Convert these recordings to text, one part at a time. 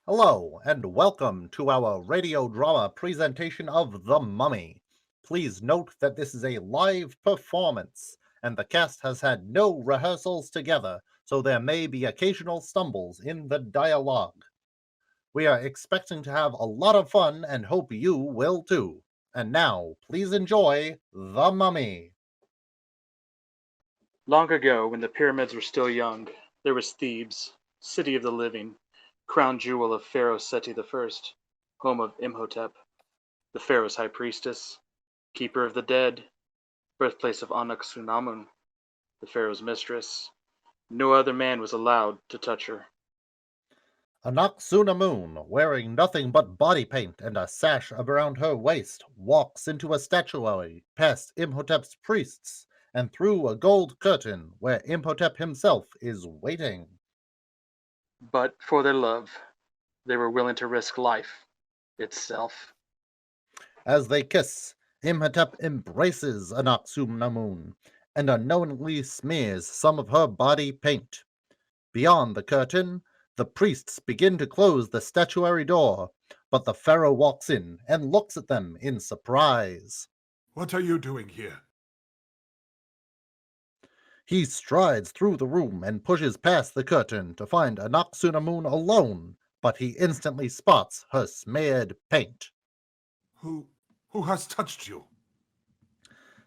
Hello, and welcome to our radio drama presentation of The Mummy. Please note that this is a live performance, and the cast has had no rehearsals together, so there may be occasional stumbles in the dialogue. We are expecting to have a lot of fun and hope you will too. And now, please enjoy The Mummy. Long ago, when the pyramids were still young, there was Thebes, city of the living, crown jewel of Pharaoh Seti I, home of Imhotep, the Pharaoh's high priestess, keeper of the dead, birthplace of Anck-Su-Namun, the Pharaoh's mistress. No other man was allowed to touch her. Anck-Su-Namun, wearing nothing but body paint and a sash around her waist, walks into a statuary past Imhotep's priests and through a gold curtain where Imhotep himself is waiting. But for their love, they were willing to risk life itself. As they kiss, Imhotep embraces Anck-Su-Namun and unknowingly smears some of her body paint. Beyond the curtain, the priests begin to close the statuary door, but the pharaoh walks in and looks at them in surprise. What are you doing here? He strides through the room and pushes past the curtain to find Anck-Su-Namun alone, but he instantly spots her smeared paint. Who has touched you?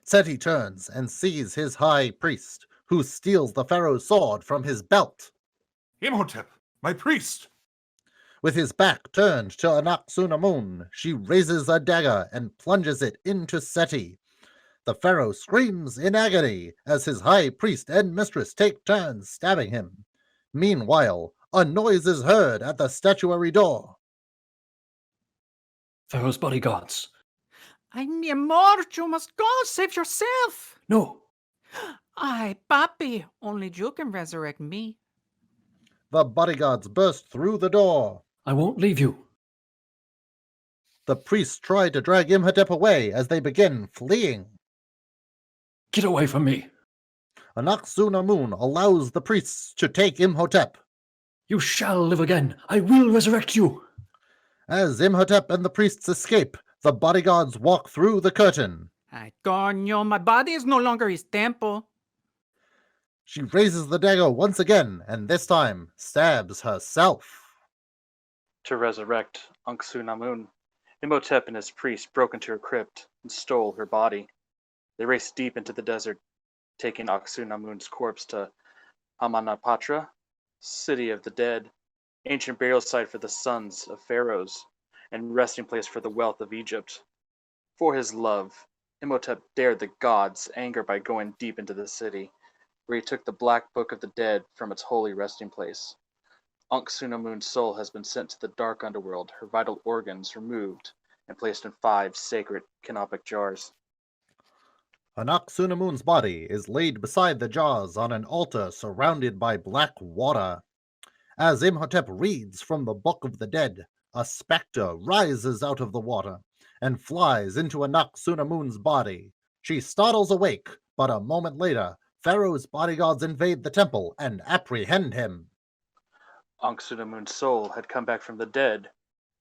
Seti turns and sees his high priest, who steals the pharaoh's sword from his belt. Imhotep, my priest! With his back turned to Anck-Su-Namun, she raises a dagger and plunges it into Seti. The pharaoh screams in agony as his high priest and mistress take turns stabbing him. Meanwhile, a noise is heard at the statuary door. Pharaoh's bodyguards. Ay, mi amor, you must go. Save yourself. No. Ay, papi, only you can resurrect me. The bodyguards burst through the door. I won't leave you. The priests try to drag Imhotep away as they begin fleeing. Get away from me. Anck-Su-Namun allows the priests to take Imhotep. You shall live again. I will resurrect you. As Imhotep and the priests escape, the bodyguards walk through the curtain. Ay, coño, my body is no longer his temple. She raises the dagger once again, and this time stabs herself. To resurrect Anck-Su-Namun, Imhotep and his priests broke into her crypt and stole her body. They raced deep into the desert, taking Anck-Su-Namun's corpse to Amanapatra, city of the dead, ancient burial site for the sons of pharaohs, and resting place for the wealth of Egypt. For his love, Imhotep dared the gods' anger by going deep into the city, where he took the Black Book of the Dead from its holy resting place. Anck-Su-Namun's soul has been sent to the dark underworld, her vital organs removed and placed in 5 sacred canopic jars. Anck-Su-Namun's body is laid beside the jars on an altar surrounded by black water. As Imhotep reads from the Book of the Dead, a specter rises out of the water and flies into Anck-Su-Namun's body. She startles awake, but a moment later, Pharaoh's bodyguards invade the temple and apprehend him. Anck-Su-Namun's soul had come back from the dead,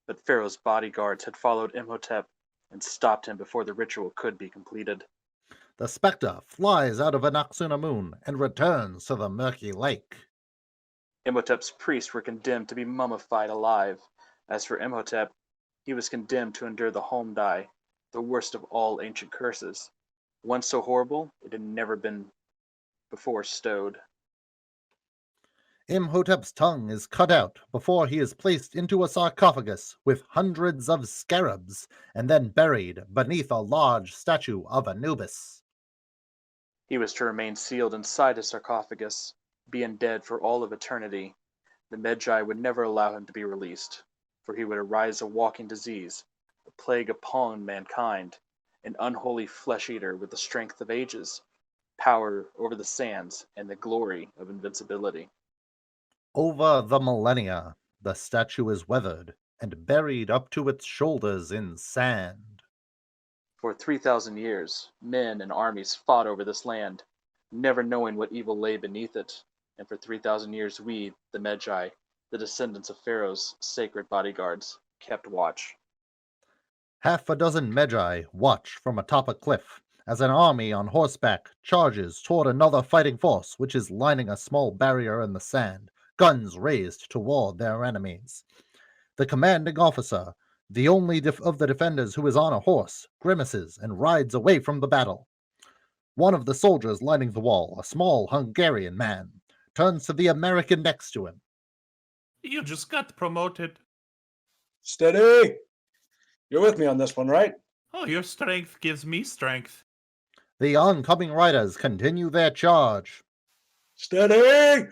but Pharaoh's bodyguards had followed Imhotep and stopped him before the ritual could be completed. The specter flies out of Anck-Su-Namun and returns to the murky lake. Imhotep's priests were condemned to be mummified alive. As for Imhotep, he was condemned to endure the Homdai, the worst of all ancient curses, one so horrible it had never been before stowed. Imhotep's tongue is cut out before he is placed into a sarcophagus with hundreds of scarabs and then buried beneath a large statue of Anubis. He was to remain sealed inside his sarcophagus, being dead for all of eternity. The Medjai would never allow him to be released, for he would arise a walking disease, a plague upon mankind, an unholy flesh-eater with the strength of ages, power over the sands, and the glory of invincibility. Over the millennia, the statue is weathered and buried up to its shoulders in sand. For 3,000 years, men and armies fought over this land, never knowing what evil lay beneath it, and for 3,000 years we, the Medjai, The descendants of Pharaoh's sacred bodyguards kept watch. Half a dozen Medjai watch from atop a cliff as an army on horseback charges toward another fighting force which is lining a small barrier in the sand, guns raised toward their enemies. The commanding officer, the only of the defenders who is on a horse, grimaces and rides away from the battle. One of the soldiers lining the wall, a small Hungarian man, turns to the American next to him. You just got promoted. Steady! You're with me on this one, right? Oh, your strength gives me strength. The oncoming riders continue their charge. Steady!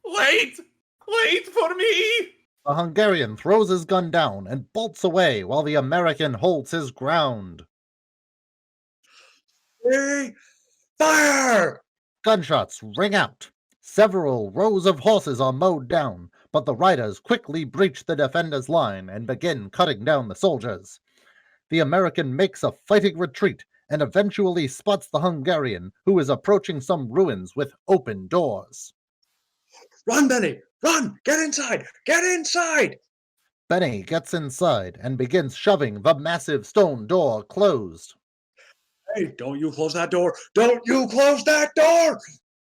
Wait! Wait for me! The Hungarian throws his gun down and bolts away while the American holds his ground. Steady! Fire! Gunshots ring out. Several rows of horses are mowed down, but the riders quickly breach the defenders' line and begin cutting down the soldiers. The American makes a fighting retreat and eventually spots the Hungarian, who is approaching some ruins with open doors. Run, Beni! Run! Get inside! Get inside! Beni gets inside and begins shoving the massive stone door closed. Hey, don't you close that door! Don't you close that door!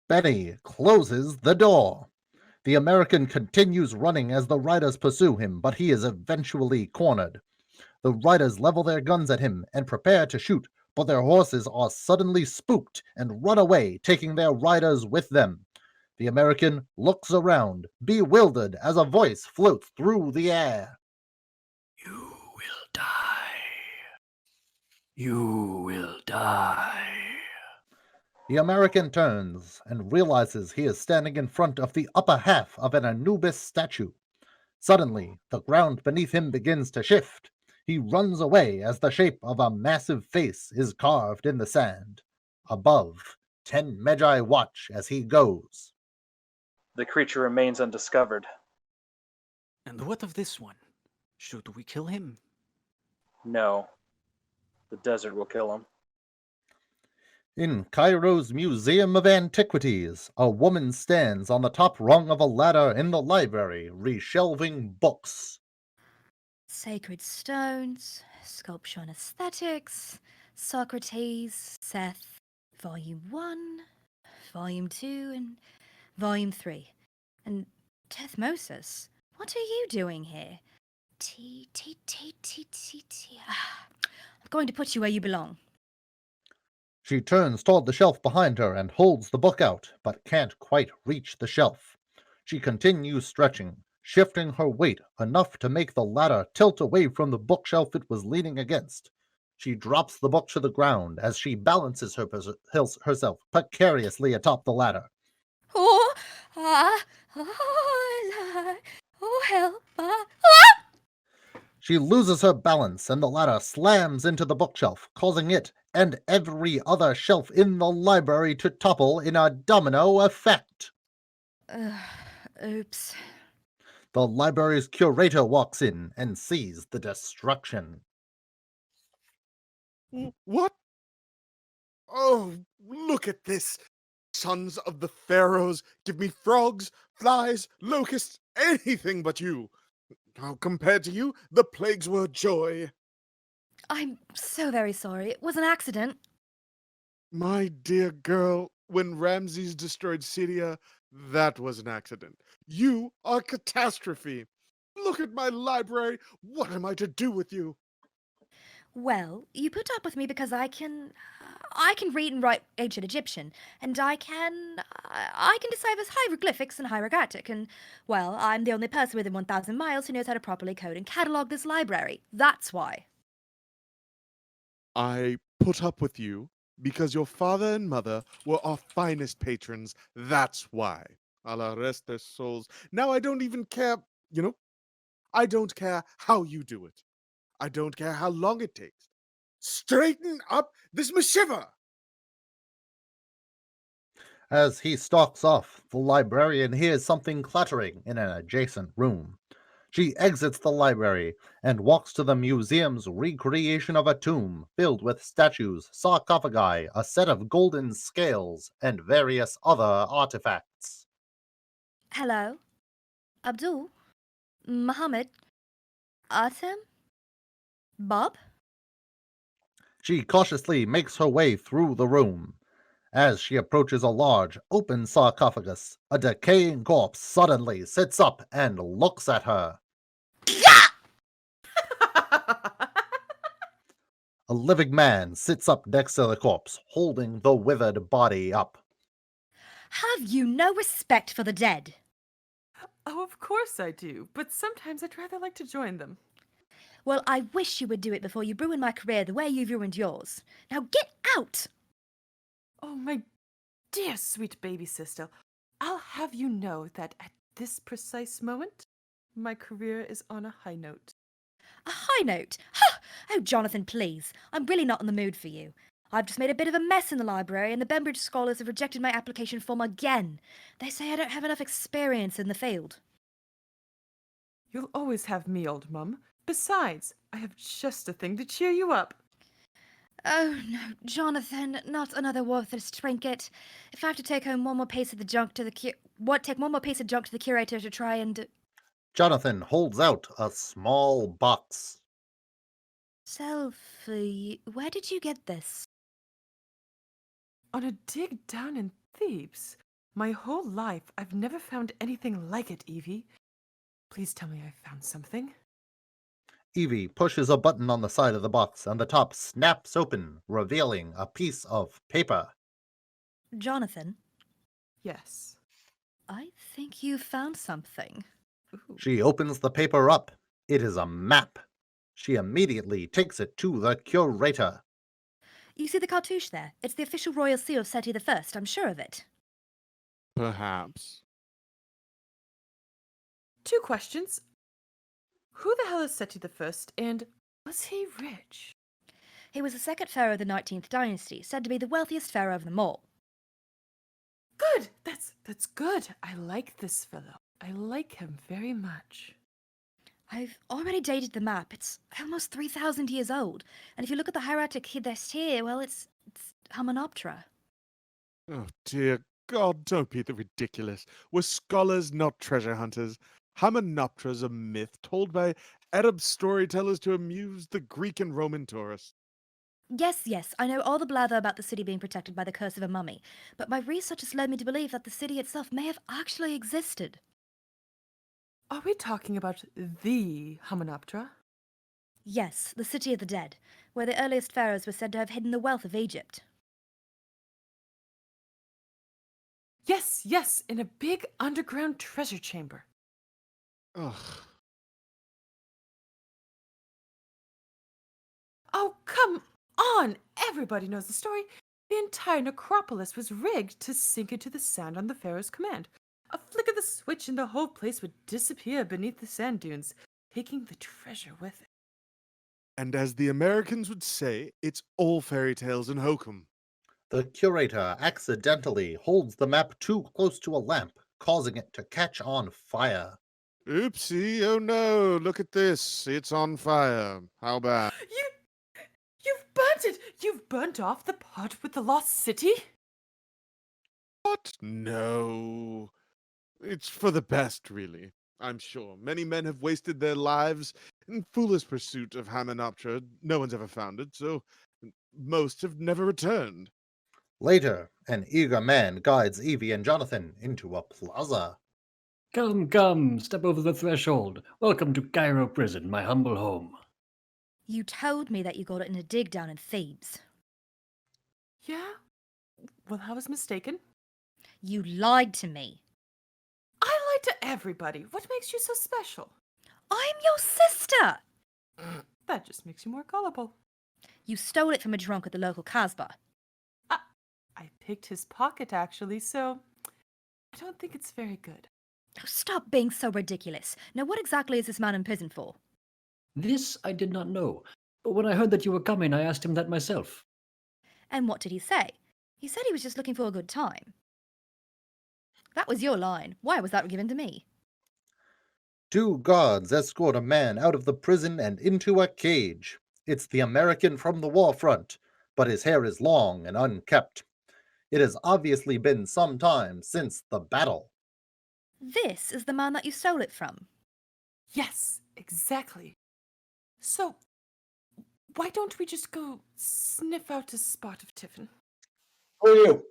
Beni closes the door. The American continues running as the riders pursue him, but he is eventually cornered. The riders level their guns at him and prepare to shoot, but their horses are suddenly spooked and run away, taking their riders with them. The American looks around, bewildered, as a voice floats through the air. You will die. You will die. The American turns and realizes he is standing in front of the upper half of an Anubis statue. Suddenly, the ground beneath him begins to shift. He runs away as the shape of a massive face is carved in the sand. Above, 10 Medjai watch as he goes. The creature remains undiscovered. And what of this one? Should we kill him? No. The desert will kill him. In Cairo's Museum of Antiquities, a woman stands on the top rung of a ladder in the library, reshelving books. Sacred stones, sculpture and aesthetics, Socrates, Seth, Volume 1, Volume 2, and Volume 3. And Tethmosis, what are you doing here? T. I'm going to put you where you belong. She turns toward the shelf behind her and holds the book out, but can't quite reach the shelf. She continues stretching, shifting her weight enough to make the ladder tilt away from the bookshelf it was leaning against. She drops the book to the ground as she balances herself precariously atop the ladder. Oh, help. She loses her balance and the ladder slams into the bookshelf, causing it and every other shelf in the library to topple in a domino effect. Oops. The library's curator walks in and sees the destruction. What? Oh, look at this. Sons of the pharaohs, give me frogs, flies, locusts, anything but you. Now, compared to you, the plagues were joy. I'm so very sorry. It was an accident. My dear girl, when Ramses destroyed Syria, that was an accident. You are catastrophe. Look at my library. What am I to do with you? Well, you put up with me because I can read and write ancient Egyptian, and I can decipher hieroglyphics and hieroglyphic, and, well, I'm the only person within 1,000 miles who knows how to properly code and catalog this library. That's why. I put up with you because your father and mother were our finest patrons. That's why. Allah rest their souls. Now I don't even care, I don't care how you do it. I don't care how long it takes. Straighten up this mishiva! As he stalks off, the librarian hears something clattering in an adjacent room. She exits the library and walks to the museum's recreation of a tomb filled with statues, sarcophagi, a set of golden scales, and various other artifacts. Hello? Abdul? Muhammad? Atem? Bob? She cautiously makes her way through the room. As she approaches a large, open sarcophagus, a decaying corpse suddenly sits up and looks at her. A living man sits up next to the corpse, holding the withered body up. Have you no respect for the dead? Oh, of course I do, but sometimes I'd rather like to join them. Well, I wish you would do it before you ruin my career the way you've ruined yours. Now get out! Oh, my dear sweet baby sister, I'll have you know that at this precise moment, my career is on a high note. A high note? Ha! Oh, Jonathan, please. I'm really not in the mood for you. I've just made a bit of a mess in the library, and the Bembridge scholars have rejected my application form again. They say I don't have enough experience in the field. You'll always have me, old mum. Besides, I have just a thing to cheer you up. Oh, no, Jonathan, not another worthless trinket. If I have to take home one more piece of the junk to the take one more piece of junk to the curator to try and... Jonathan holds out a small box. Selfie, where did you get this? On a dig down in Thebes. My whole life, I've never found anything like it, Evie. Please tell me I found something. Evie pushes a button on the side of the box, and the top snaps open, revealing a piece of paper. Jonathan, Yes. I think you found something. Ooh. She opens the paper up. It is a map. She immediately takes it to the curator. You see the cartouche there? It's the official royal seal of Seti I, I'm sure of it. Perhaps. 2 questions. Who the hell is Seti I, and was he rich? He was the second pharaoh of the 19th dynasty, said to be the wealthiest pharaoh of them all. Good! That's good. I like this fellow. I like him very much. I've already dated the map. It's almost 3,000 years old. And if you look at the hieratic that's here, well, it's Hymenoptera. Oh, dear God, don't be the ridiculous. We're scholars, not treasure hunters. Hymenoptera's a myth told by Arab storytellers to amuse the Greek and Roman tourists. Yes, I know all the blather about the city being protected by the curse of a mummy, but my research has led me to believe that the city itself may have actually existed. Are we talking about the Hymenoptera? Yes, the city of the dead, where the earliest pharaohs were said to have hidden the wealth of Egypt. Yes, in a big underground treasure chamber. Ugh. Oh, come on! Everybody knows the story. The entire necropolis was rigged to sink into the sand on the pharaoh's command. A flick of the switch and the whole place would disappear beneath the sand dunes, taking the treasure with it. And as the Americans would say, it's all fairy tales and hokum. The curator accidentally holds the map too close to a lamp, causing it to catch on fire. Oopsie, oh no, look at this. It's on fire. How bad? You've burnt it! You've burnt off the part with the lost city? What? No. It's for the best, really. I'm sure many men have wasted their lives in foolish pursuit of Hymenoptera. No one's ever found it, so most have never returned. Later, an eager man guides Evie and Jonathan into a plaza. Come, step over the threshold. Welcome to Cairo Prison, my humble home. You told me that you got it in a dig down in Thebes. Yeah? Well, I was mistaken. You lied to me. I lied to everybody. What makes you so special? I'm your sister! That just makes you more gullible. You stole it from a drunk at the local Casbah. I picked his pocket, actually, so I don't think it's very good. Oh, stop being so ridiculous. Now, what exactly is this man in prison for? This I did not know, but when I heard that you were coming, I asked him that myself. And what did he say? He said he was just looking for a good time. That was your line. Why was that given to me? 2 guards escort a man out of the prison and into a cage. It's the American from the war front, but his hair is long and unkempt. It has obviously been some time since the battle. This is the man that you stole it from. Yes, exactly. So, why don't we just go sniff out a spot of Tiffin? Who are you?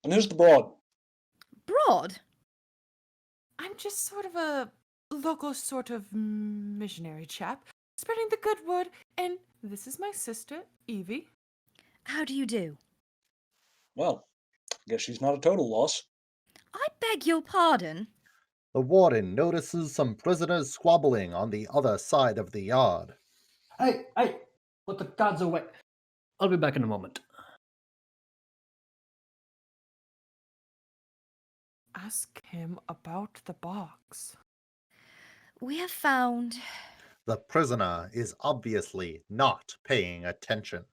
And who's the broad? Broad? I'm just sort of a local sort of missionary chap, spreading the good word, and this is my sister, Evie. How do you do? Well, I guess she's not a total loss. I beg your pardon. The warden notices some prisoners squabbling on the other side of the yard. Hey, put the cards away. I'll be back in a moment. Ask him about the box. We have found... The prisoner is obviously not paying attention.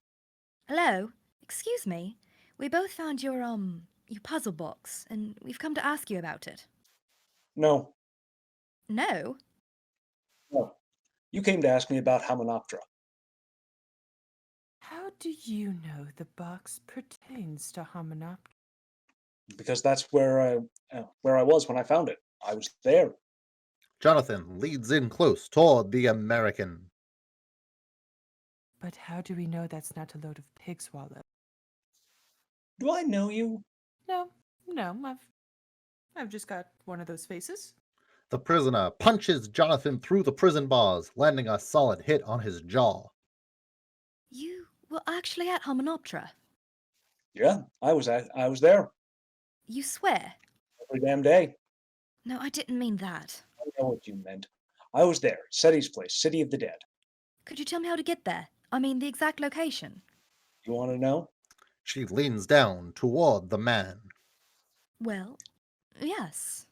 Hello? Excuse me. We both found your puzzle box, and we've come to ask you about it. No, No? no. You came to ask me about Hymenoptera. How do you know the box pertains to Hymenoptera? Because that's where I was when I found it. I was there. Jonathan leads in close toward the American. But how do we know that's not a load of pig swallow? Do I know you? No, I've just got one of those faces. The prisoner punches Jonathan through the prison bars, landing a solid hit on his jaw. You were actually at Hymenoptera. Yeah, I was there You swear? every damn day. No, I didn't mean that. I know what you meant. I was there, Seti's place, City of the Dead. Could you tell me how to get there? I mean, the exact location. You want to know? She leans down toward the man. Well, yes.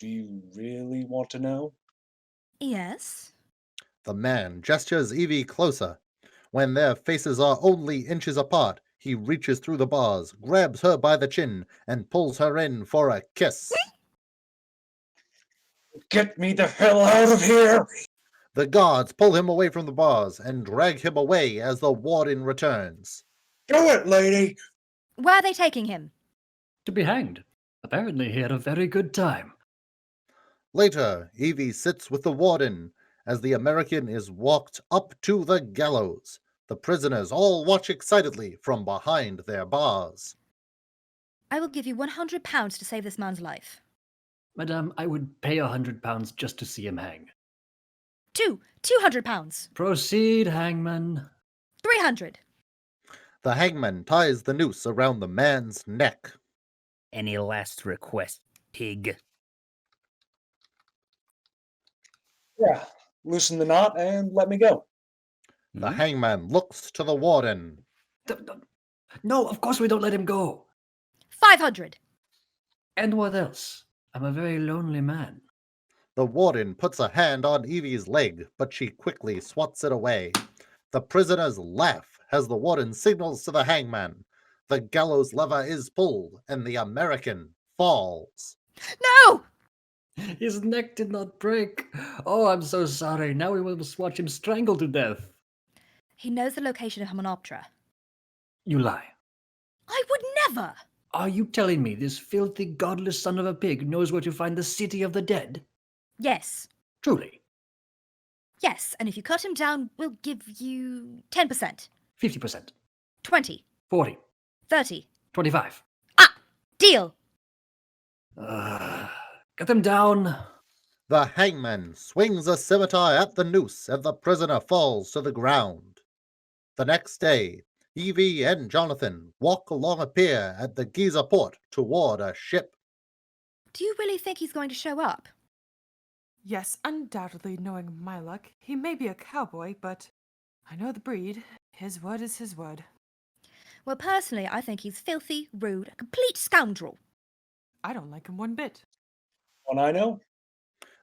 Do you really want to know? Yes? The man gestures Evie closer. When their faces are only inches apart, he reaches through the bars, grabs her by the chin, and pulls her in for a kiss. Get me the hell out of here! The guards pull him away from the bars and drag him away as the warden returns. Do it, lady! Where are they taking him? To be hanged. Apparently he had a very good time. Later, Evie sits with the warden as the American is walked up to the gallows. The prisoners all watch excitedly from behind their bars. I will give you £100 to save this man's life. Madame, I would pay £100 just to see him hang. £200. Proceed, hangman. 300. The hangman ties the noose around the man's neck. Any last request, pig? Yeah, loosen the knot and let me go. The hangman looks to the warden. No, of course we don't let him go. 500. And what else? I'm a very lonely man. The warden puts a hand on Evie's leg, but she quickly swats it away. The prisoners laugh as the warden signals to the hangman. The gallows lever is pulled, and the American falls. No! His neck did not break. Oh, I'm so sorry. Now we must watch him strangled to death. He knows the location of Hymenoptera. You lie. I would never! Are you telling me this filthy, godless son of a pig knows where to find the City of the Dead? Yes. Truly? Yes, and if you cut him down, we'll give you 10%. 50%. 20. 40. 30. 25. Deal! Get them down. The hangman swings a scimitar at the noose, and the prisoner falls to the ground. The next day, Evie and Jonathan walk along a pier at the Giza port toward a ship. Do you really think he's going to show up? Yes, undoubtedly, knowing my luck, he may be a cowboy, but I know the breed. His word is his word. Well, personally, I think he's filthy, rude, a complete scoundrel. I don't like him one bit. One I know?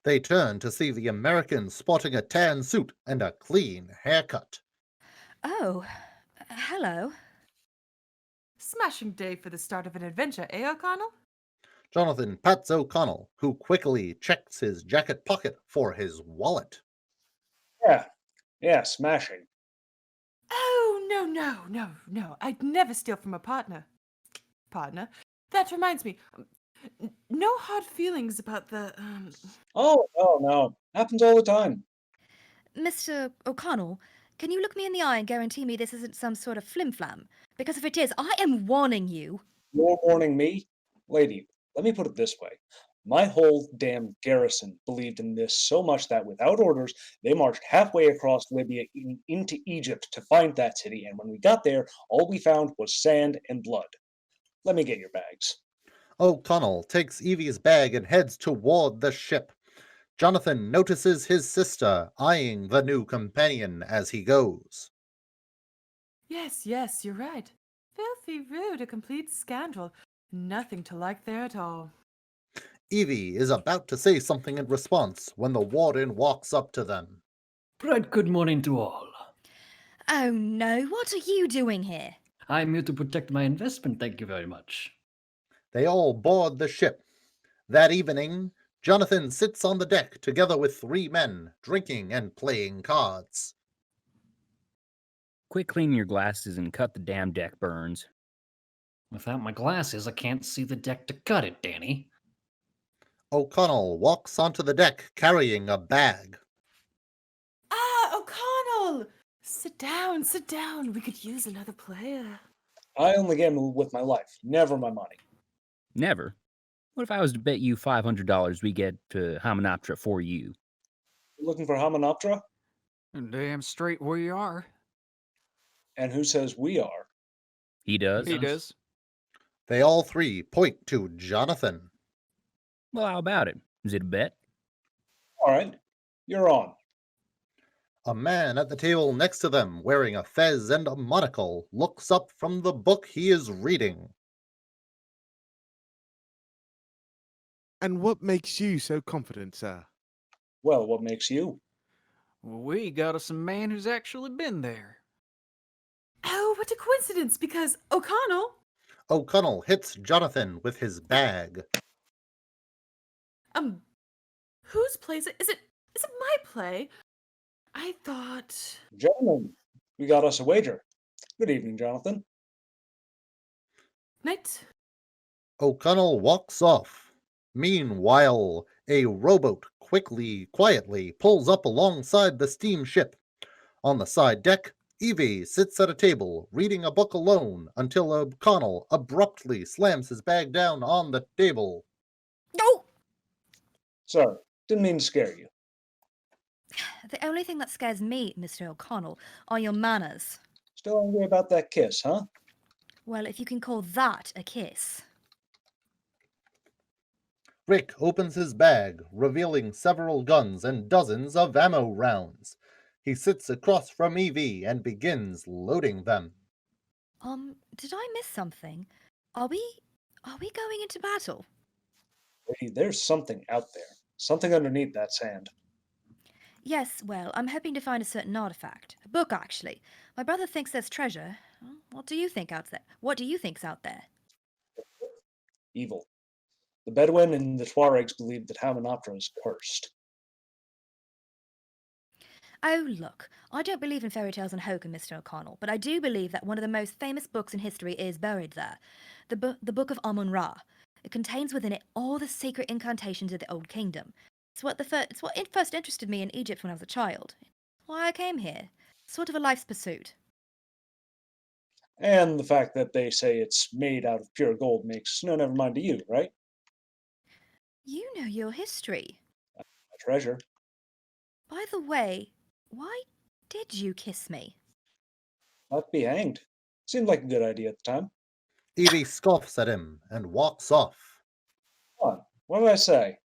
They turn to see the American sporting a tan suit and a clean haircut. Oh, hello. Smashing day for the start of an adventure, eh, O'Connell? Jonathan pats O'Connell, who quickly checks his jacket pocket for his wallet. Yeah, smashing. Oh, no. I'd never steal from a partner. That reminds me. No hard feelings about the, Oh, no. Happens all the time. Mr. O'Connell, can you look me in the eye and guarantee me this isn't some sort of flim-flam? Because if it is, I am warning you. You're warning me? Lady, let me put it this way. My whole damn garrison believed in this so much that without orders, they marched halfway across Libya into Egypt to find that city, and when we got there, all we found was sand and blood. Let me get your bags. O'Connell takes Evie's bag and heads toward the ship. Jonathan notices his sister eyeing the new companion as he goes. Yes, you're right. Filthy rude, a complete scandal. Nothing to like there at all. Evie is about to say something in response when the warden walks up to them. Bright good morning to all. Oh no, what are you doing here? I'm here to protect my investment, thank you very much. They all board the ship. That evening, Jonathan sits on the deck together with 3 men, drinking and playing cards. Quit cleaning your glasses and cut the damn deck burns. Without my glasses, I can't see the deck to cut it, Danny. O'Connell walks onto the deck carrying a bag. Ah, O'Connell! Sit down. We could use another player. I only gamble with my life, never my money. Never. What if I was to bet you $500 we get to Hymenoptera for you? You looking for Hymenoptera? Damn straight we are. And who says we are? He does? He does. They all 3 point to Jonathan. Well, how about it? Is it a bet? All right, you're on. A man at the table next to them, wearing a fez and a monocle, looks up from the book he is reading. And what makes you so confident, sir? Well, what makes you? We got us a man who's actually been there. Oh, what a coincidence, because O'Connell... O'Connell hits Jonathan with his bag. Whose play is it? Is it my play? I thought... Gentlemen, we got us a wager. Good evening, Jonathan. Night. O'Connell walks off. Meanwhile, a rowboat quietly pulls up alongside the steamship. On the side deck, Evie sits at a table, reading a book alone, until O'Connell abruptly slams his bag down on the table. No! Sorry, didn't mean to scare you. The only thing that scares me, Mr. O'Connell, are your manners. Still angry about that kiss, huh? Well, if you can call that a kiss. Rick opens his bag, revealing several guns and dozens of ammo rounds. He sits across from Evie and begins loading them. Did I miss something? Are we going into battle? Hey, there's something out there. Something underneath that sand. Yes, well, I'm hoping to find a certain artifact. A book, actually. My brother thinks there's treasure. What do you think out there? What do you think's out there? Evil. The Bedouin and the Tuaregs believe that Hymenoptera is cursed. Oh, look, I don't believe in fairy tales and hokum, Mr. O'Connell, but I do believe that one of the most famous books in history is buried there. The Book of Amun-Ra. It contains within it all the secret incantations of the Old Kingdom. It's what first interested me in Egypt when I was a child. It's why I came here. Sort of a life's pursuit. And the fact that they say it's made out of pure gold makes no never mind to you, right? You know your history. A treasure. By the way, why did you kiss me? I'd be hanged. Seemed like a good idea at the time. Evie scoffs at him and walks off. Come on, what did I say?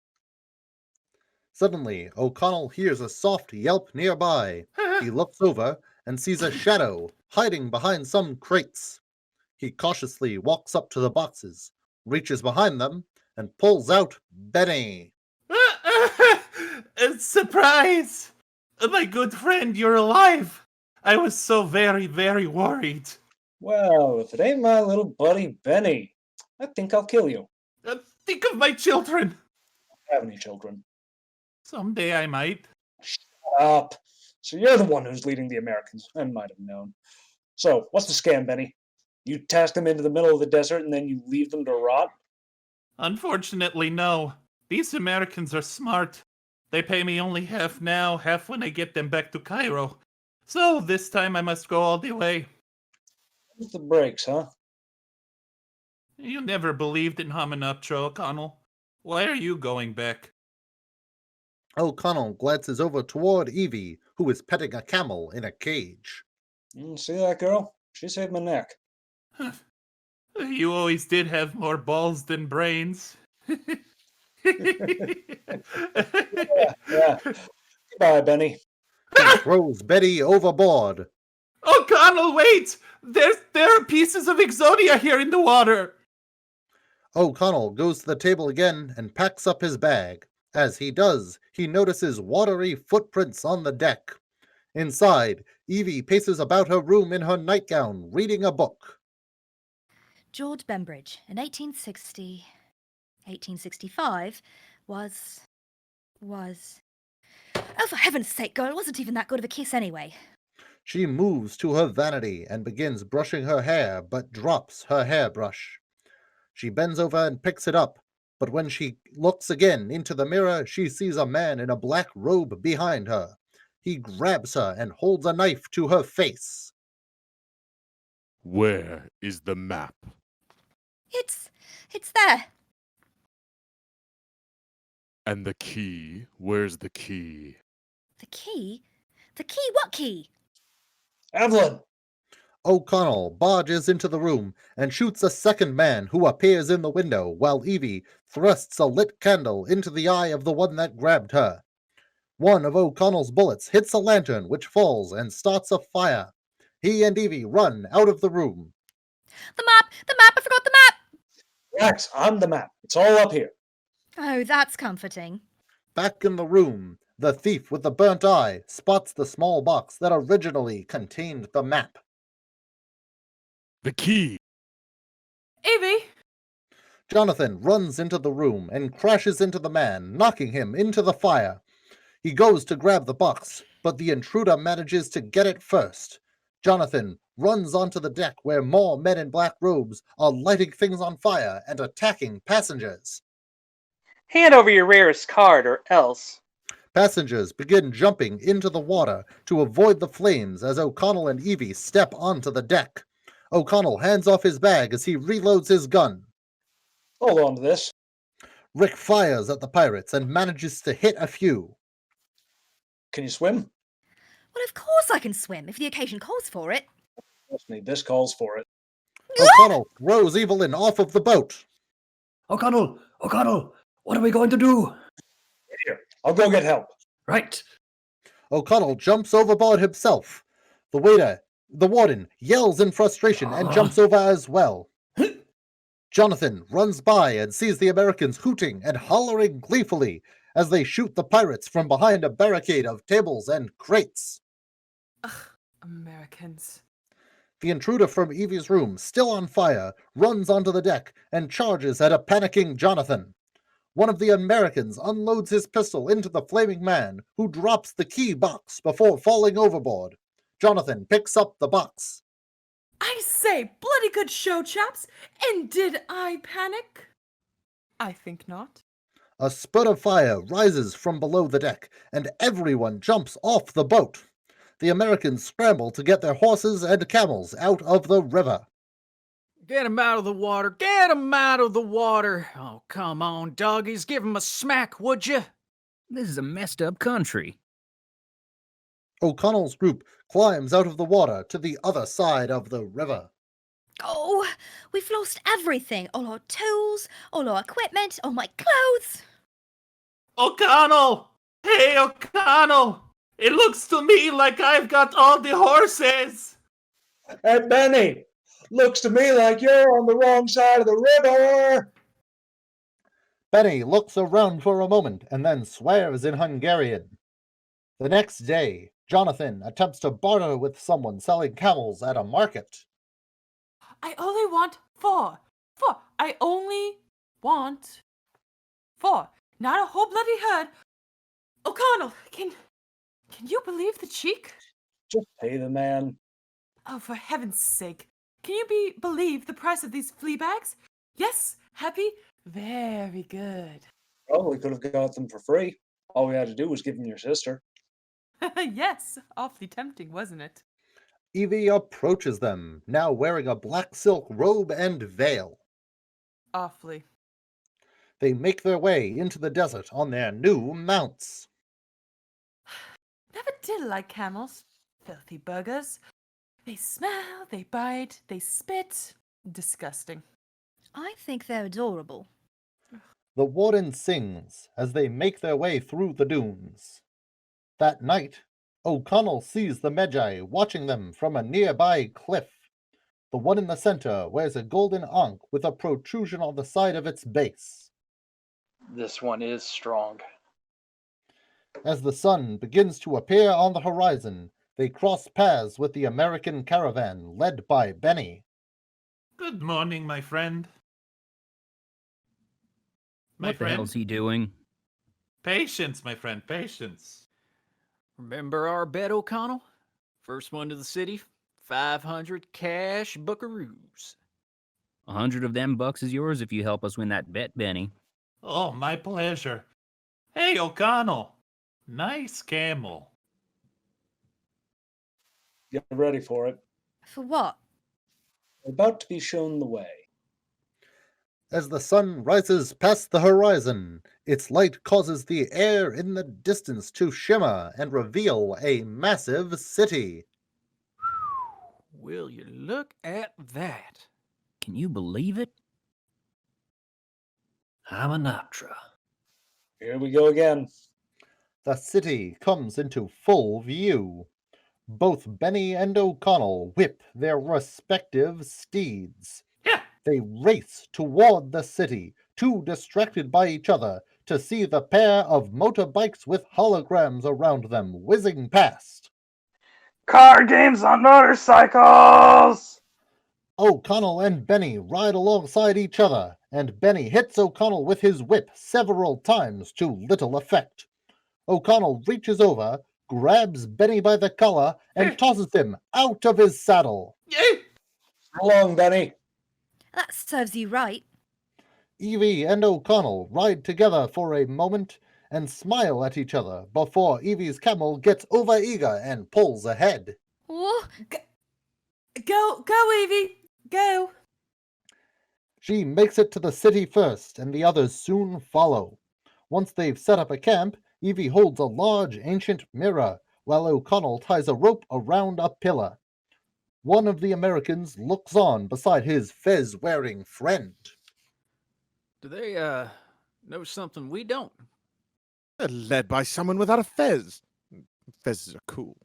Suddenly, O'Connell hears a soft yelp nearby. He looks over and sees a shadow hiding behind some crates. He cautiously walks up to the boxes, reaches behind them, and pulls out Beni. Surprise! My good friend, you're alive! I was so very, very worried. Well, if it ain't my little buddy Beni, I think I'll kill you. Think of my children! I don't have any children. Someday I might. Shut up. So you're the one who's leading the Americans. I might have known. So, what's the scam, Beni? You task them into the middle of the desert and then you leave them to rot? Unfortunately, no. These Americans are smart. They pay me only half now, half when I get them back to Cairo. So this time I must go all the way. With the brakes, huh? You never believed in Hamanaptra, O'Connell. Why are you going back? O'Connell glances over toward Evie, who is petting a camel in a cage. See that girl? She saved my neck. You always did have more balls than brains. Yeah. Goodbye, Beni. He throws Beni overboard. O'Connell, wait! There are pieces of Exodia here in the water! O'Connell goes to the table again and packs up his bag. As he does, he notices watery footprints on the deck. Inside, Evie paces about her room in her nightgown, reading a book. George Bembridge, in 1865, was... Oh, for heaven's sake, girl, it wasn't even that good of a kiss anyway. She moves to her vanity and begins brushing her hair, but drops her hairbrush. She bends over and picks it up, but when she looks again into the mirror, she sees a man in a black robe behind her. He grabs her and holds a knife to her face. Where is the map? It's there. And the key? Where's the key? The key? The key? What key? Evelyn! O'Connell barges into the room and shoots a second man who appears in the window while Evie thrusts a lit candle into the eye of the one that grabbed her. One of O'Connell's bullets hits a lantern which falls and starts a fire. He and Evie run out of the room. The map! The map! I forgot the map! Relax, I'm the map. It's all up here. Oh, that's comforting. Back in the room, the thief with the burnt eye spots the small box that originally contained the map. The key! Evie! Jonathan runs into the room and crashes into the man, knocking him into the fire. He goes to grab the box, but the intruder manages to get it first. Jonathan runs onto the deck where more men in black robes are lighting things on fire and attacking passengers. Hand over your rarest card or else. Passengers begin jumping into the water to avoid the flames as O'Connell and Evie step onto the deck. O'Connell hands off his bag as he reloads his gun. Hold on to this. Rick fires at the pirates and manages to hit a few. Can you swim? Well, of course I can swim, if the occasion calls for it. Trust me, this calls for it. O'Connell throws Evelyn off of the boat. O'Connell! O'Connell! What are we going to do? Here, I'll go get help. Right. O'Connell jumps overboard himself. The warden, yells in frustration and jumps over as well. Jonathan runs by and sees the Americans hooting and hollering gleefully as they shoot the pirates from behind a barricade of tables and crates. Ugh, Americans. The intruder from Evie's room, still on fire, runs onto the deck and charges at a panicking Jonathan. One of the Americans unloads his pistol into the flaming man, who drops the key box before falling overboard. Jonathan picks up the box. I say, bloody good show, chaps. And did I panic? I think not. A spurt of fire rises from below the deck, and everyone jumps off the boat. The Americans scramble to get their horses and camels out of the river. Get him out of the water! Get him out of the water! Oh, come on, doggies. Give him a smack, would you? This is a messed up country. O'Connell's group climbs out of the water to the other side of the river. Oh, we've lost everything. All our tools, all our equipment, all my clothes. O'Connell! Hey, O'Connell! It looks to me like I've got all the horses! Hey, Beni! Looks to me like you're on the wrong side of the river! Beni looks around for a moment and then swears in Hungarian. The next day, Jonathan attempts to barter with someone selling camels at a market. I only want four. I only want four. Not a whole bloody herd. O'Connell, can you believe the cheek? Just pay the man. Oh, for heaven's sake. Can you believe the price of these flea bags? Yes, happy, Very good. Probably could have got them for free. All we had to do was give them your sister. Yes, awfully tempting, wasn't it? Evie approaches them, now wearing a black silk robe and veil. Awfully. They make their way into the desert on their new mounts. Never did like camels. Filthy buggers. They smell, they bite, they spit. Disgusting. I think they're adorable. The Warden sings as they make their way through the dunes. That night, O'Connell sees the Medjai watching them from a nearby cliff. The one in the center wears a golden ankh with a protrusion on the side of its base. This one is strong. As the sun begins to appear on the horizon, they cross paths with the American caravan led by Beni. Good morning, my friend. My What the hell's he doing? Patience, my friend, patience. Remember our bet, O'Connell? First one to the city, 500 cash buckaroos. 100 of them bucks is yours if you help us win that bet, Beni. Oh, my pleasure. Hey, O'Connell. Nice camel. Get ready for it. For what? We're about to be shown the way. As the sun rises past the horizon, its light causes the air in the distance to shimmer and reveal a massive city. Will you look at that? Can you believe it? Hamanoptera. Here we go again. The city comes into full view. Both Beni and O'Connell whip their respective steeds. Yeah. They race toward the city, too distracted by each other to see the pair of motorbikes with holograms around them whizzing past. Car games on motorcycles! O'Connell and Beni ride alongside each other, and Beni hits O'Connell with his whip several times to little effect. O'Connell reaches over, grabs Beni by the collar, and tosses him out of his saddle. Yay! So long, Beni. That serves you right. Evie and O'Connell ride together for a moment and smile at each other before Evie's camel gets overeager and pulls ahead. Oh, Go, Evie. Go. She makes it to the city first, and the others soon follow. Once they've set up a camp, Evie holds a large ancient mirror, while O'Connell ties a rope around a pillar. One of the Americans looks on beside his fez-wearing friend. Do they, know something we don't? They're led by someone without a fez. Fezes are cool.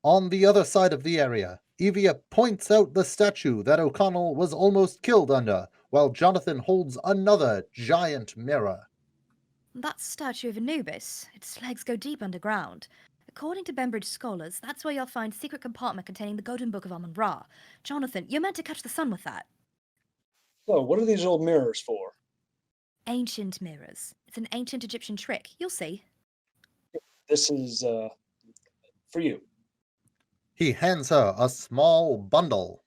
On the other side of the area, Evie points out the statue that O'Connell was almost killed under, while Jonathan holds another giant mirror. that's a statue of Anubis. Its legs go deep underground. According to Bembridge scholars, that's where you'll find secret compartment containing the Golden Book of Amun-Ra. Jonathan, you're meant to catch the sun with that. So, what are these old mirrors for? Ancient mirrors. It's an ancient Egyptian trick. You'll see. This is, for you. He hands her a small bundle.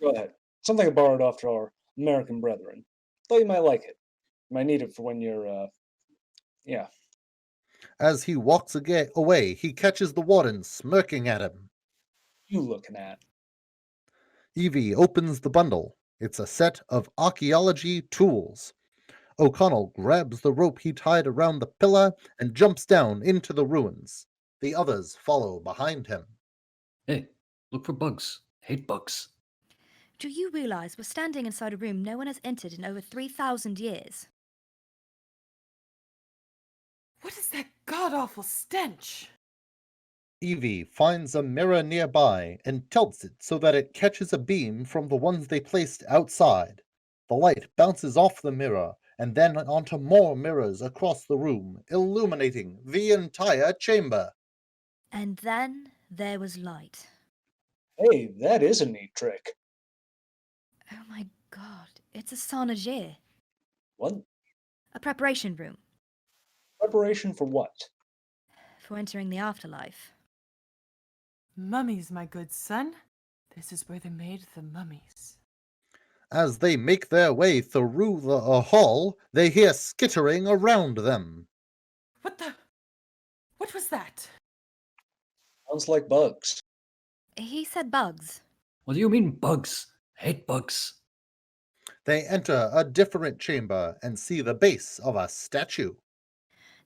Go ahead. Something I borrowed off to our American brethren. Thought you might like it. You might need it for when you're, yeah. As he walks away, he catches the Warden smirking at him. You looking at? Evie opens the bundle. It's a set of archaeology tools. O'Connell grabs the rope he tied around the pillar and jumps down into the ruins. The others follow behind him. Hey, look for bugs. Hate bugs. Do you realize we're standing inside a room no one has entered in over 3,000 years? What is that god-awful stench? Evie finds a mirror nearby and tilts it so that it catches a beam from the ones they placed outside. The light bounces off the mirror and then onto more mirrors across the room, illuminating the entire chamber. And then there was light. Hey, that is a neat trick. Oh my god, it's a sonagir. What? A preparation room Preparation for what? for entering the afterlife. Mummies, my good son. This is where they made the mummies. As they make their way through the hall, they hear skittering around them. What was that? Sounds like bugs. He said bugs. What do you mean, bugs? I hate bugs. They enter a different chamber and see the base of a statue.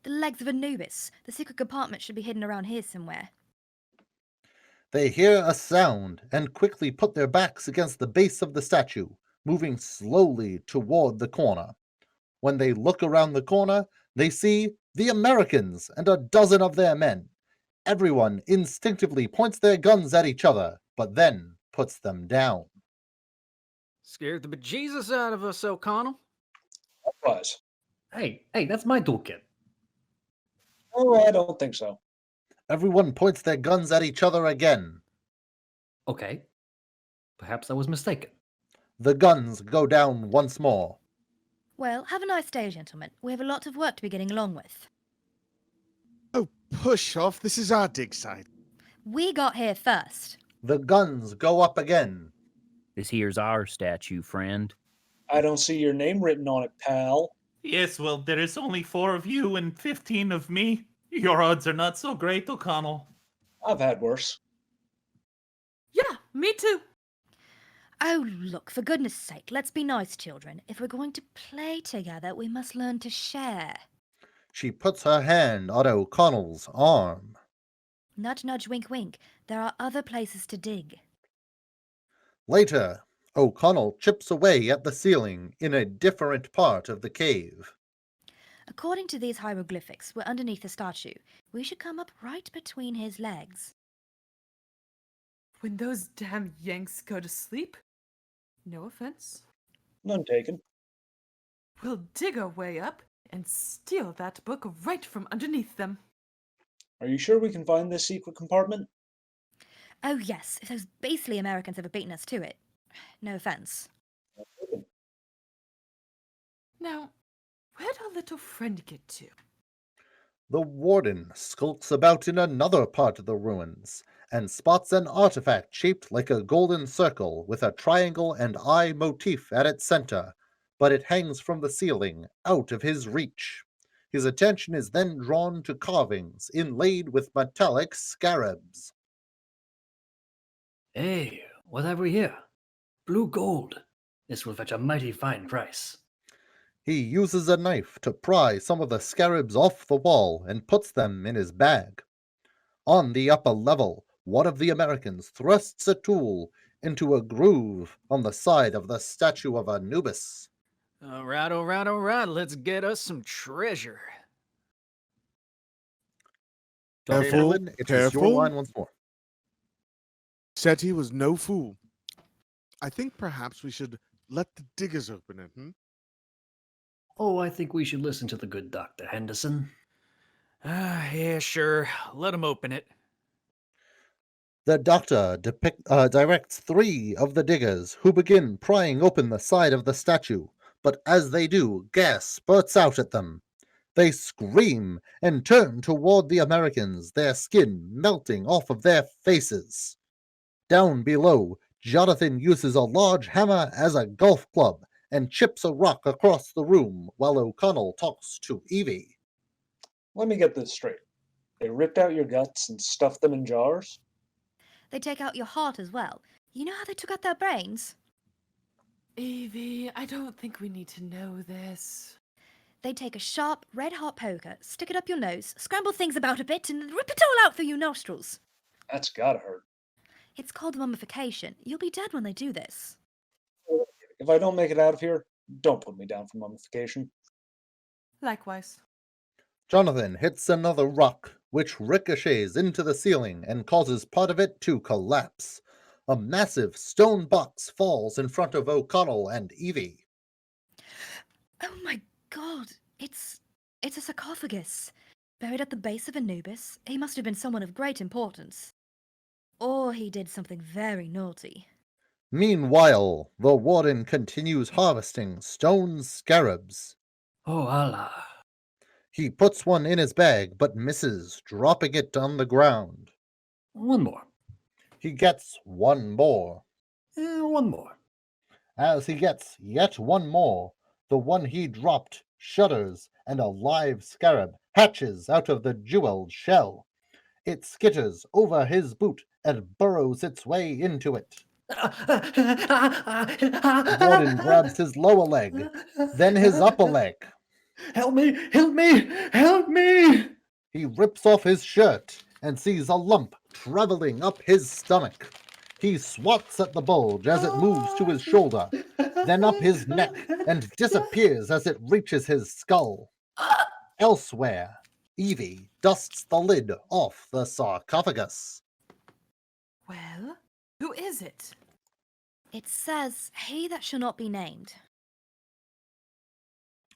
The legs of Anubis. The secret compartment should be hidden around here somewhere. They hear a sound and quickly put their backs against the base of the statue, moving slowly toward the corner. When they look around the corner, they see the Americans and a dozen of their men. Everyone instinctively points their guns at each other, but then puts them down. Scared the bejesus out of us, O'Connell. Likewise. Hey, that's my toolkit. Oh, I don't think so. Everyone points their guns at each other again. Okay. Perhaps I was mistaken. The guns go down once more. Well, have a nice day, gentlemen. We have a lot of work to be getting along with. Oh, push off. This is our dig site. We got here first. The guns go up again. This here's our statue, friend. I don't see your name written on it, pal. Yes, well, there is only 4 of you and 15 of me. Your odds are not so great, O'Connell. I've had worse. Yeah, me too. Oh, look, for goodness sake, let's be nice, children. If we're going to play together, we must learn to share. She puts her hand on O'Connell's arm. Nudge, nudge, wink, wink. There are other places to dig. Later, O'Connell chips away at the ceiling in a different part of the cave. According to these hieroglyphics, we're underneath the statue. We should come up right between his legs. When those damn Yanks go to sleep, no offense, None taken. we'll dig our way up and steal that book right from underneath them. Are you sure we can find this secret compartment? Oh yes, if those beastly Americans ever beaten us to it. No offense. Now, where'd our little friend get to? The Warden skulks about in another part of the ruins and spots an artifact shaped like a golden circle with a triangle and eye motif at its center, but it hangs from the ceiling, out of his reach. His attention is then drawn to carvings inlaid with metallic scarabs. Hey, what have we here? Blue gold. This will fetch a mighty fine price. He uses a knife to pry some of the scarabs off the wall and puts them in his bag. On the upper level, one of the Americans thrusts a tool into a groove on the side of the statue of Anubis. All right, let's get us some treasure. Careful, Evelyn, it is your careful. line once more. Seti was no fool. I think perhaps we should let the diggers open it, Oh, I think we should listen to the good Dr. Henderson. Yeah, sure. Let him open it. The doctor directs 3 of the diggers, who begin prying open the side of the statue, but as they do, gas spurts out at them. They scream and turn toward the Americans, their skin melting off of their faces. Down below, Jonathan uses a large hammer as a golf club and chips a rock across the room while O'Connell talks to Evie. Let me get this straight. They ripped out your guts and stuffed them in jars? They take out your heart as well. You know how they took out their brains? Evie, I don't think we need to know this. They take a sharp, red-hot poker, stick it up your nose, scramble things about a bit, and rip it all out through your nostrils. That's gotta hurt. It's called mummification. You'll be dead when they do this. If I don't make it out of here, don't put me down for mummification. Likewise. Jonathan hits another rock, which ricochets into the ceiling and causes part of it to collapse. A massive stone box falls in front of O'Connell and Evie. Oh my god, it's a sarcophagus. Buried at the base of Anubis, he must have been someone of great importance. Or he did something very naughty. Meanwhile, the Warden continues harvesting stone scarabs. Oh, Allah. He puts one in his bag, but misses, dropping it on the ground. One more. He gets one more. One more. As he gets yet one more, the one he dropped shudders, and a live scarab hatches out of the jeweled shell. It skitters over his boot and burrows its way into it. Warden grabs his lower leg, then his upper leg. Help me! Help me! Help me! He rips off his shirt and sees a lump traveling up his stomach. He swats at the bulge as it moves to his shoulder, then up his neck, and disappears as it reaches his skull. Elsewhere, Evie dusts the lid off the sarcophagus. Well, who is it? It says, "He that shall not be named."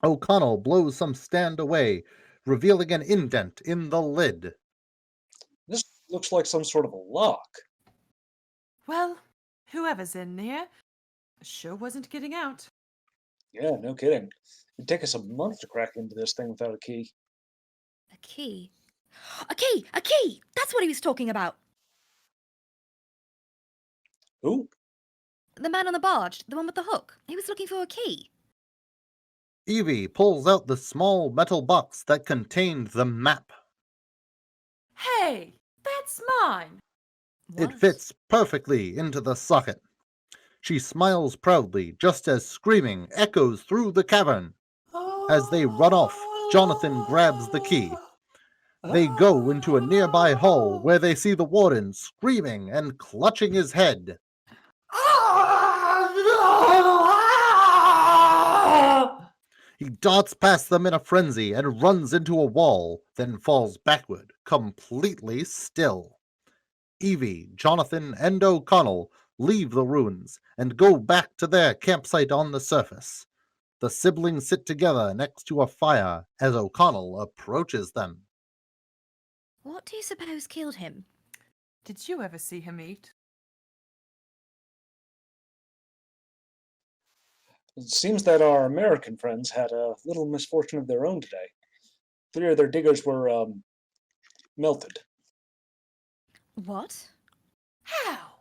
O'Connell blows some stand away, revealing an indent in the lid. This looks like some sort of a lock. Well, whoever's in there sure wasn't getting out. Yeah, no kidding. It'd take us a month to crack into this thing without a key. A key. A key! A key! That's what he was talking about. Who? The man on the barge, the one with the hook. He was looking for a key. Evie pulls out the small metal box that contained the map. Hey, that's mine. It fits perfectly into the socket. She smiles proudly just as screaming echoes through the cavern. As they run off, Jonathan grabs the key. They go into a nearby hall where they see the warden screaming and clutching his head. He darts past them in a frenzy and runs into a wall, then falls backward, completely still. Evie, Jonathan, and O'Connell leave the ruins and go back to their campsite on the surface. The siblings sit together next to a fire as O'Connell approaches them. What do you suppose killed him? Did you ever see him eat? It seems that our American friends had a little misfortune of their own today. 3 of their diggers were, melted. What? How?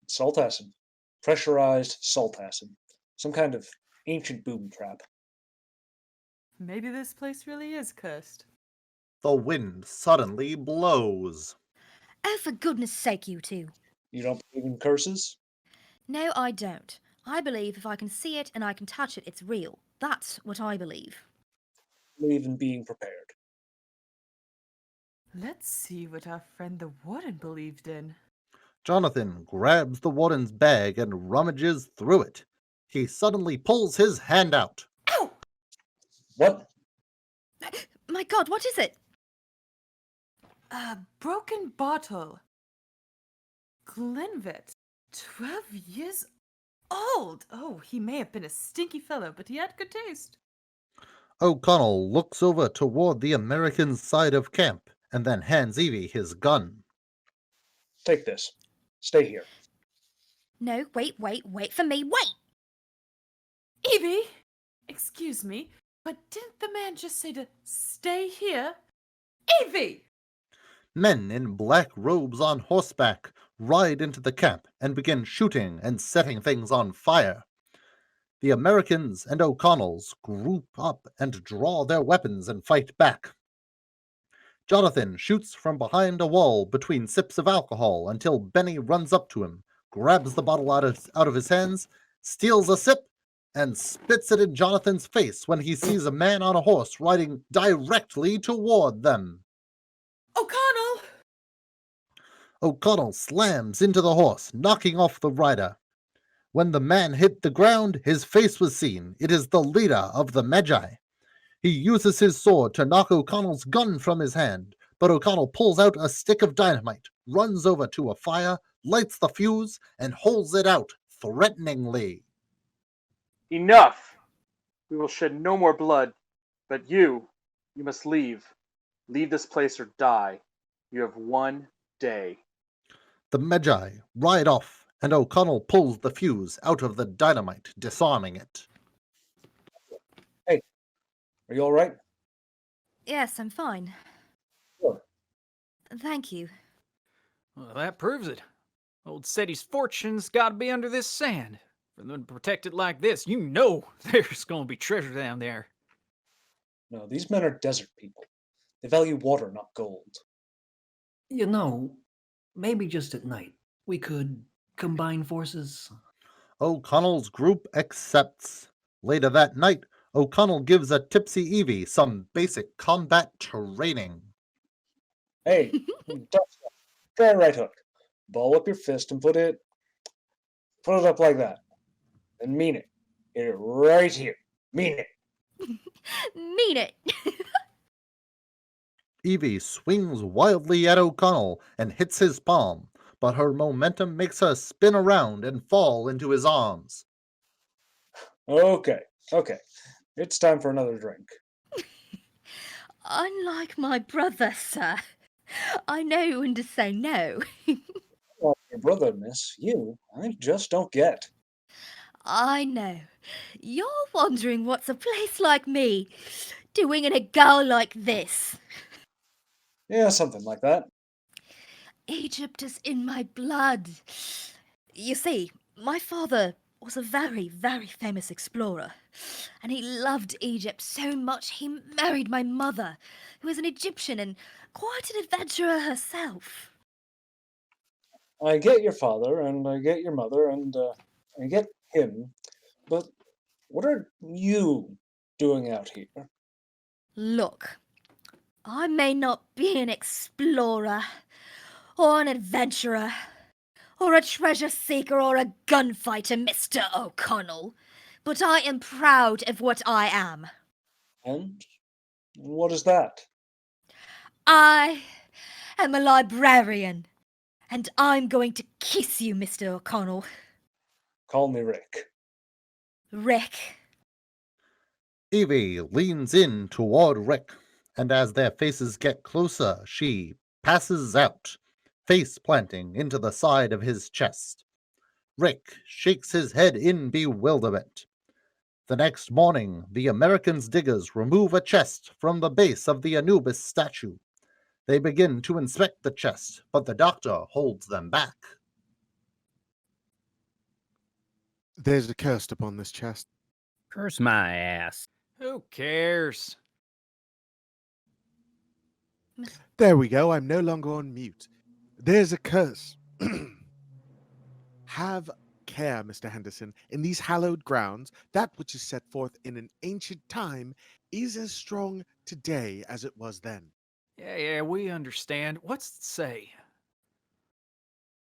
Salt acid. Pressurized salt acid. Some kind of ancient booby trap. Maybe this place really is cursed. The wind suddenly blows. Oh, for goodness sake, you two. You don't believe in curses? No, I don't. I believe if I can see it and I can touch it, it's real. That's what I believe. Believe in being prepared. Let's see what our friend the warden believed in. Jonathan grabs the warden's bag and rummages through it. He suddenly pulls his hand out. Ow! What? My God, what is it? A broken bottle. Glenvet, 12 years old. Oh, he may have been a stinky fellow, but he had good taste. O'Connell looks over toward the American side of camp and then hands Evie his gun. Take this. Stay here. No, wait for me, wait! Evie! Excuse me, but didn't the man just say to stay here? Evie! Men in black robes on horseback ride into the camp and begin shooting and setting things on fire. The Americans and O'Connells group up and draw their weapons and fight back. Jonathan shoots from behind a wall between sips of alcohol until Beni runs up to him, grabs the bottle out of his hands, steals a sip, and spits it in Jonathan's face when he sees a man on a horse riding directly toward them. O'Connell! O'Connell slams into the horse, knocking off the rider. When the man hit the ground, his face was seen. It is the leader of the Medjai. He uses his sword to knock O'Connell's gun from his hand, but O'Connell pulls out a stick of dynamite, runs over to a fire, lights the fuse, and holds it out threateningly. Enough! We will shed no more blood, but you must leave. Leave this place or die. You have 1 day. The Medjai ride off, and O'Connell pulls the fuse out of the dynamite, disarming it. Hey, are you all right? Yes, I'm fine. Sure. Thank you. Well, that proves it. Old Seti's fortune's got to be under this sand. For them to protect it like this, you know there's gonna be treasure down there. No, these men are desert people. They value water, not gold. You know, maybe just at night we could combine forces. O'Connell's group accepts. Later that night, O'Connell gives a tipsy Evie some basic combat training. Hey, try a right hook. Ball up your fist and put it up like that. And mean it. Hit it right here. Mean it. Mean it. Evie swings wildly at O'Connell and hits his palm, but her momentum makes her spin around and fall into his arms. Okay. It's time for another drink. Unlike my brother, sir, I know when to say no. Well, your brother, miss, I just don't get. I know. You're wondering what's a place like me doing in a girl like this. Yeah, something like that. Egypt is in my blood. You see, my father was a very, very famous explorer, and he loved Egypt so much he married my mother, who is an Egyptian and quite an adventurer herself. I get your father, and I get your mother, and I get him, but what are you doing out here? Look, I may not be an explorer, or an adventurer, or a treasure seeker, or a gunfighter, Mr. O'Connell, but I am proud of what I am. And what is that? I am a librarian, and I'm going to kiss you, Mr. O'Connell. Call me Rick. Rick. Evie leans in toward Rick, and as their faces get closer, she passes out, face planting into the side of his chest. Rick shakes his head in bewilderment. The next morning, the Americans' diggers remove a chest from the base of the Anubis statue. They begin to inspect the chest, but the doctor holds them back. There's a curse upon this chest. Curse my ass. Who cares? There we go. I'm no longer on mute. There's a curse. Have care, Mr. Henderson. In these hallowed grounds, that which is set forth in an ancient time is as strong today as it was then. Yeah, we understand. What's it say?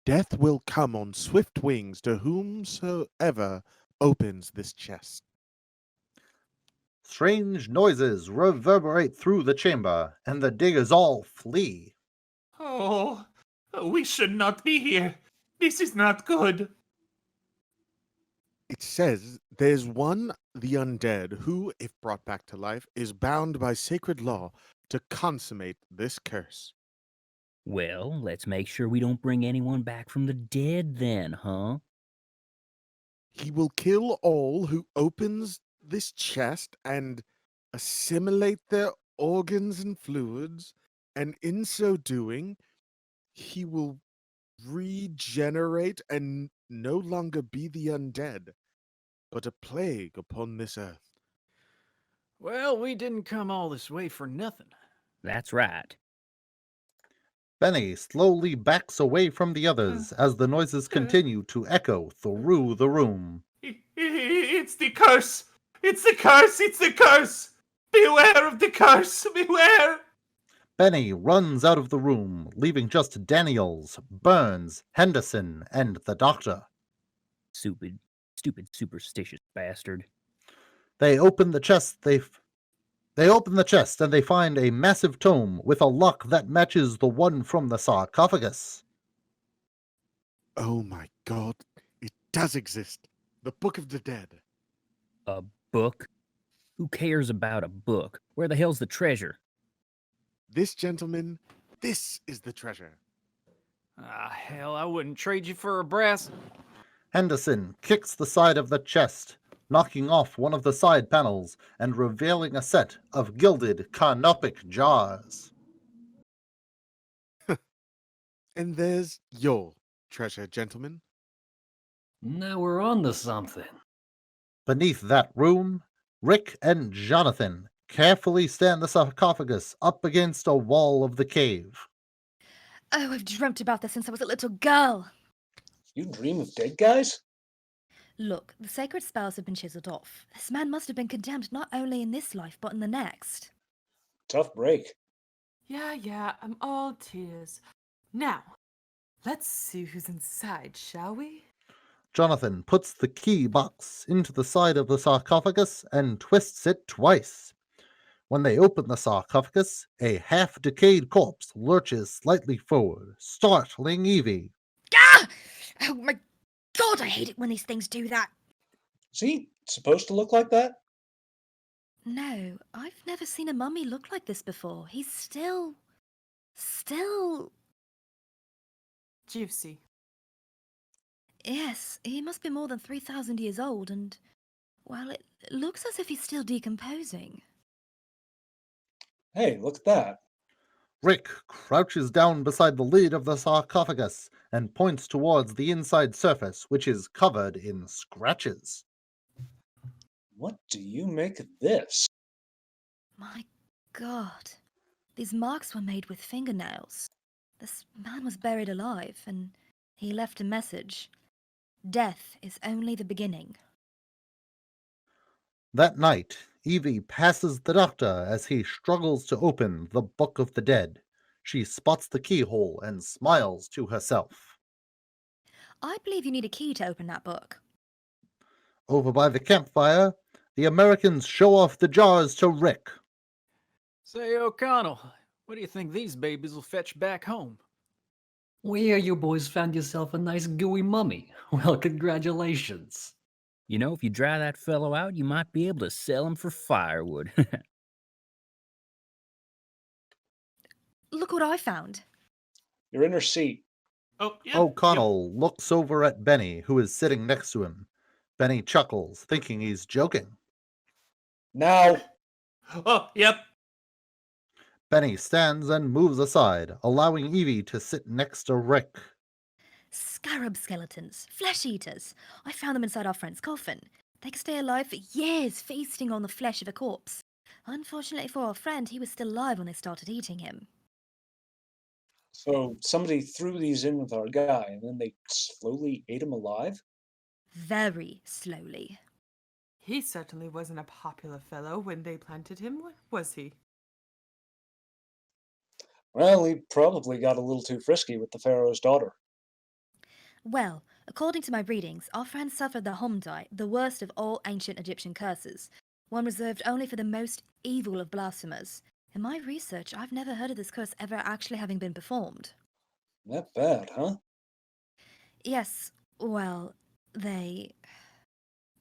Death will come on swift wings to whomsoever opens this chest. Strange noises reverberate through the chamber, and the diggers all flee. Oh, we should not be here. This is not good. It says there's one, the undead, who, if brought back to life, is bound by sacred law to consummate this curse. Well, let's make sure we don't bring anyone back from the dead then, huh? He will kill all who opens this chest and assimilate their organs and fluids, and in so doing, he will regenerate and no longer be the undead, but a plague upon this earth. Well, we didn't come all this way for nothing. That's right. Beni slowly backs away from the others as the noises continue to echo through the room. It's the curse! It's the curse! It's the curse! Beware of the curse! Beware! Beni runs out of the room, leaving just Daniels, Burns, Henderson, and the doctor. Stupid, superstitious bastard. They open the chest. They open the chest and they find a massive tome with a lock that matches the one from the sarcophagus. Oh my god, it does exist. The Book of the Dead. A book? Who cares about a book? Where the hell's the treasure? This, gentleman, this is the treasure. Ah, hell, I wouldn't trade you for a brass. Henderson kicks the side of the chest, knocking off one of the side panels and revealing a set of gilded carnopic jars. And there's your treasure, gentlemen. Now we're on to something. Beneath that room, Rick and Jonathan carefully stand the sarcophagus up against a wall of the cave. Oh, I've dreamt about this since I was a little girl. You dream of dead guys? Look, the sacred spells have been chiseled off. This man must have been condemned not only in this life, but in the next. Tough break. Yeah, I'm all tears. Now, let's see who's inside, shall we? Jonathan puts the key box into the side of the sarcophagus and twists it twice. When they open the sarcophagus, a half-decayed corpse lurches slightly forward, startling Evie. Ah! Oh my god, I hate it when these things do that. Is he supposed to look like that? No, I've never seen a mummy look like this before. He's still... Juicy. Yes, he must be more than 3,000 years old, and... well, it looks as if he's still decomposing. Hey, look at that. Rick crouches down beside the lid of the sarcophagus and points towards the inside surface, which is covered in scratches. What do you make of this? My god. These marks were made with fingernails. This man was buried alive, and he left a message. Death is only the beginning. That night, Evie passes the doctor as he struggles to open the Book of the Dead. She spots the keyhole and smiles to herself. I believe you need a key to open that book. Over by the campfire, the Americans show off the jars to Rick. Say, O'Connell, what do you think these babies will fetch back home? We hear you boys found yourself a nice gooey mummy. Well, congratulations. You know, if you dry that fellow out, you might be able to sell him for firewood. Look what I found. You're in her seat. Oh, yeah. O'Connell looks over at Beni, who is sitting next to him. Beni chuckles, thinking he's joking. Now. Oh, yep. Beni stands and moves aside, allowing Evie to sit next to Rick. Scarab skeletons, flesh eaters. I found them inside our friend's coffin. They could stay alive for years, feasting on the flesh of a corpse. Unfortunately for our friend, he was still alive when they started eating him. So somebody threw these in with our guy, and then they slowly ate him alive? Very slowly. He certainly wasn't a popular fellow when they planted him, was he? Well, he probably got a little too frisky with the Pharaoh's daughter. Well, according to my readings, our friend suffered the Homdai, the worst of all ancient Egyptian curses, one reserved only for the most evil of blasphemers. In my research, I've never heard of this curse ever actually having been performed. That bad, huh? Yes, well, they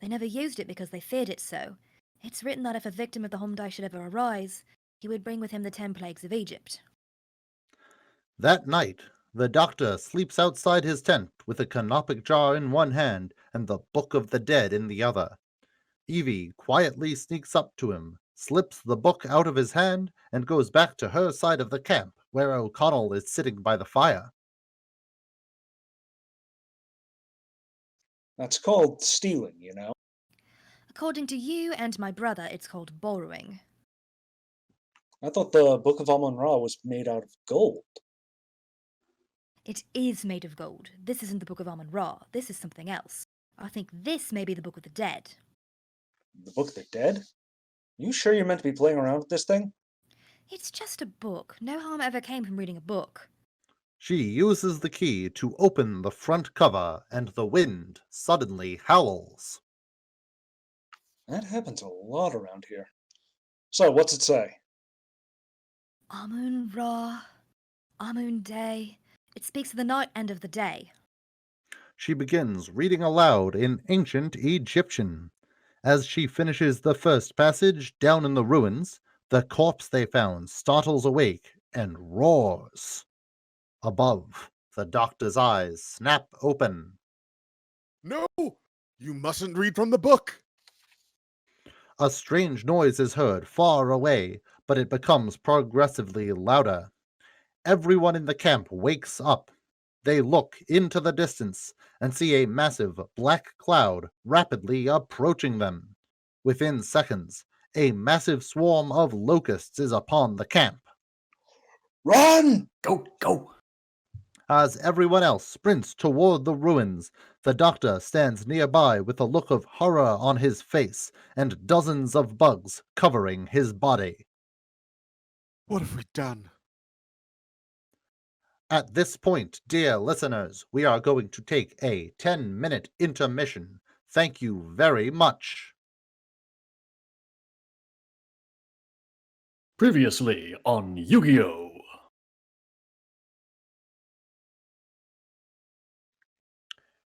never used it because they feared it so. It's written that if a victim of the Homdai should ever arise, he would bring with him the 10 plagues of Egypt. That night, the doctor sleeps outside his tent with a canopic jar in one hand and the Book of the Dead in the other. Evie quietly sneaks up to him, slips the book out of his hand, and goes back to her side of the camp, where O'Connell is sitting by the fire. That's called stealing, you know? According to you and my brother, it's called borrowing. I thought the Book of Amun-Ra was made out of gold. It is made of gold. This isn't the Book of Amun-Ra. This is something else. I think this may be the Book of the Dead. The Book of the Dead? You sure you're meant to be playing around with this thing? It's just a book. No harm ever came from reading a book. She uses the key to open the front cover, and the wind suddenly howls. That happens a lot around here. So, what's it say? Amun-Ra, Amun-Day. It speaks of the night and of the day. She begins reading aloud in ancient Egyptian. As she finishes the first passage, down in the ruins, the corpse they found startles awake and roars. Above, the doctor's eyes snap open. No! You mustn't read from the book! A strange noise is heard far away, but it becomes progressively louder. Everyone in the camp wakes up. They look into the distance and see a massive black cloud rapidly approaching them. Within seconds, a massive swarm of locusts is upon the camp. Run! Go, go! As everyone else sprints toward the ruins, the doctor stands nearby with a look of horror on his face and dozens of bugs covering his body. What have we done? At this point, dear listeners, we are going to take a 10-minute intermission. Thank you very much. Previously on Yu-Gi-Oh!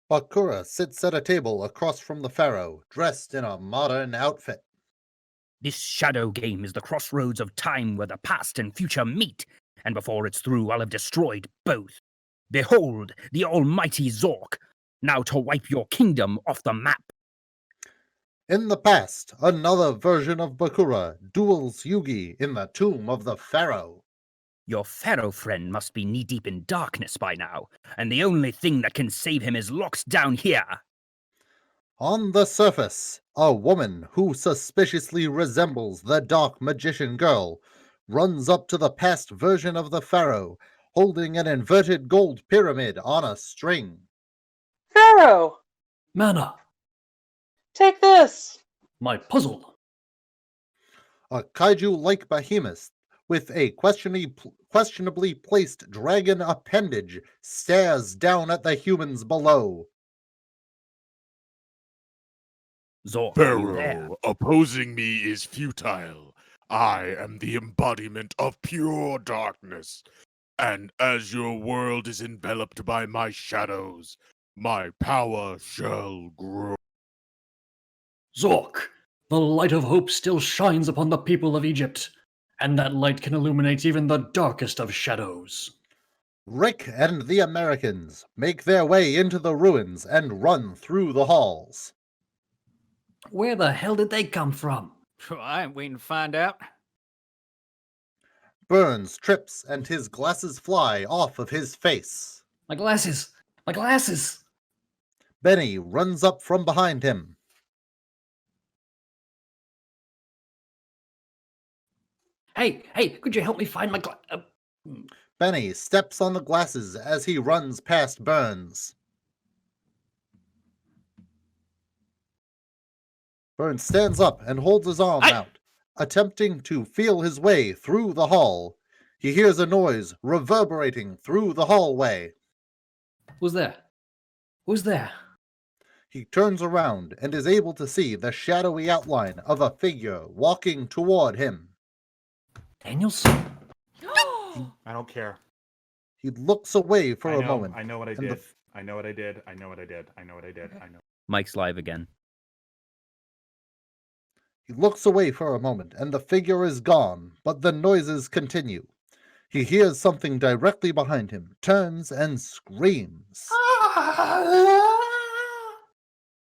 Bakura sits at a table across from the pharaoh, dressed in a modern outfit. This shadow game is the crossroads of time where the past and future meet, and before it's through, I'll have destroyed both. Behold, the almighty Zorc, now to wipe your kingdom off the map. In the past, another version of Bakura duels Yugi in the tomb of the pharaoh. Your pharaoh friend must be knee-deep in darkness by now, and the only thing that can save him is locked down here. On the surface, a woman who suspiciously resembles the dark magician girl runs up to the past version of the pharaoh, holding an inverted gold pyramid on a string. Pharaoh, Mana, take this! my puzzle. A kaiju-like behemoth with a questionably placed dragon appendage stares down at the humans below. Zorc, are you there? Pharaoh, opposing me is futile. I am the embodiment of pure darkness. And as your world is enveloped by my shadows, my power shall grow. Zorc, the light of hope still shines upon the people of Egypt, and that light can illuminate even the darkest of shadows. Rick and the Americans make their way into the ruins and run through the halls. Where the hell did they come from? I ain't waiting to find out. Burns trips and his glasses fly off of his face. My glasses! My glasses! Beni runs up from behind him. Hey, could you help me find my Beni steps on the glasses as he runs past Burns. Burns stands up and holds his arm out, attempting to feel his way through the hall. He hears a noise reverberating through the hallway. Who's there? Who's there? He turns around and is able to see the shadowy outline of a figure walking toward him. Daniels? I don't care. He looks away for a moment. I know what I did. I know what I did. I know what I did. I know what I did. I know. Mike's live again. He looks away for a moment, and the figure is gone, but the noises continue. He hears something directly behind him, turns and screams.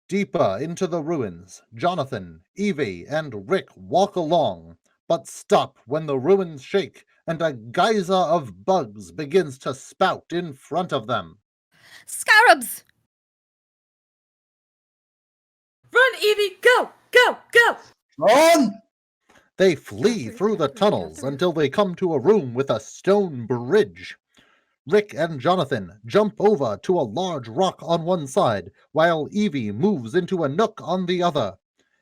Deeper into the ruins, Jonathan, Evie, and Rick walk along, but stop when the ruins shake and a geyser of bugs begins to spout in front of them. Scarabs! Run, Evie! Go! Go! Go! Run! They flee through the tunnels until they come to a room with a stone bridge. Rick and Jonathan jump over to a large rock on one side, while Evie moves into a nook on the other.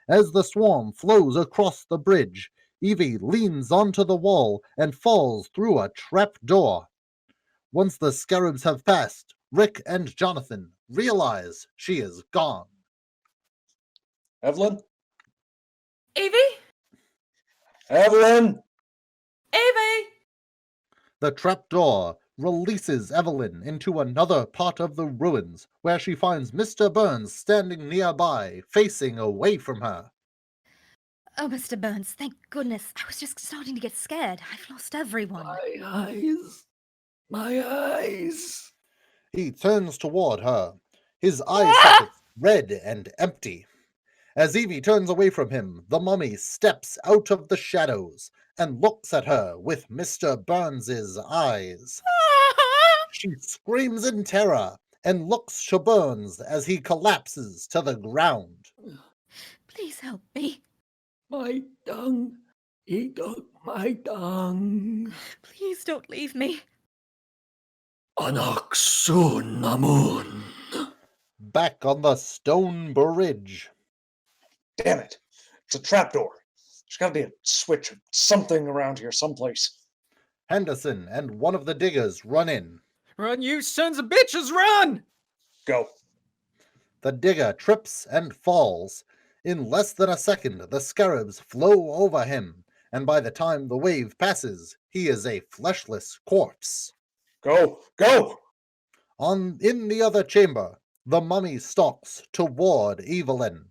As the swarm flows across the bridge, Evie leans onto the wall and falls through a trap door. Once the scarabs have passed, Rick and Jonathan realize she is gone. Evelyn? Evie? Evelyn! Evie! The trapdoor releases Evelyn into another part of the ruins, where she finds Mr. Burns standing nearby, facing away from her. Oh, Mr. Burns, thank goodness. I was just starting to get scared. I've lost everyone. My eyes. My eyes. He turns toward her, his eye sockets red and empty. As Evie turns away from him, the mummy steps out of the shadows and looks at her with Mr. Burns's eyes. She screams in terror and looks Shaburns as he collapses to the ground. Please help me. My tongue. He took my tongue. Please don't leave me. Anck-Su-Namun. Back on the stone bridge. Damn it. It's a trapdoor. There's got to be a switch or something around here someplace. Henderson and one of the diggers run in. Run, you sons of bitches, run! Go. The digger trips and falls. In less than a second, the scarabs flow over him, and by the time the wave passes, he is a fleshless corpse. Go. Go! In the other chamber, the mummy stalks toward Evelyn.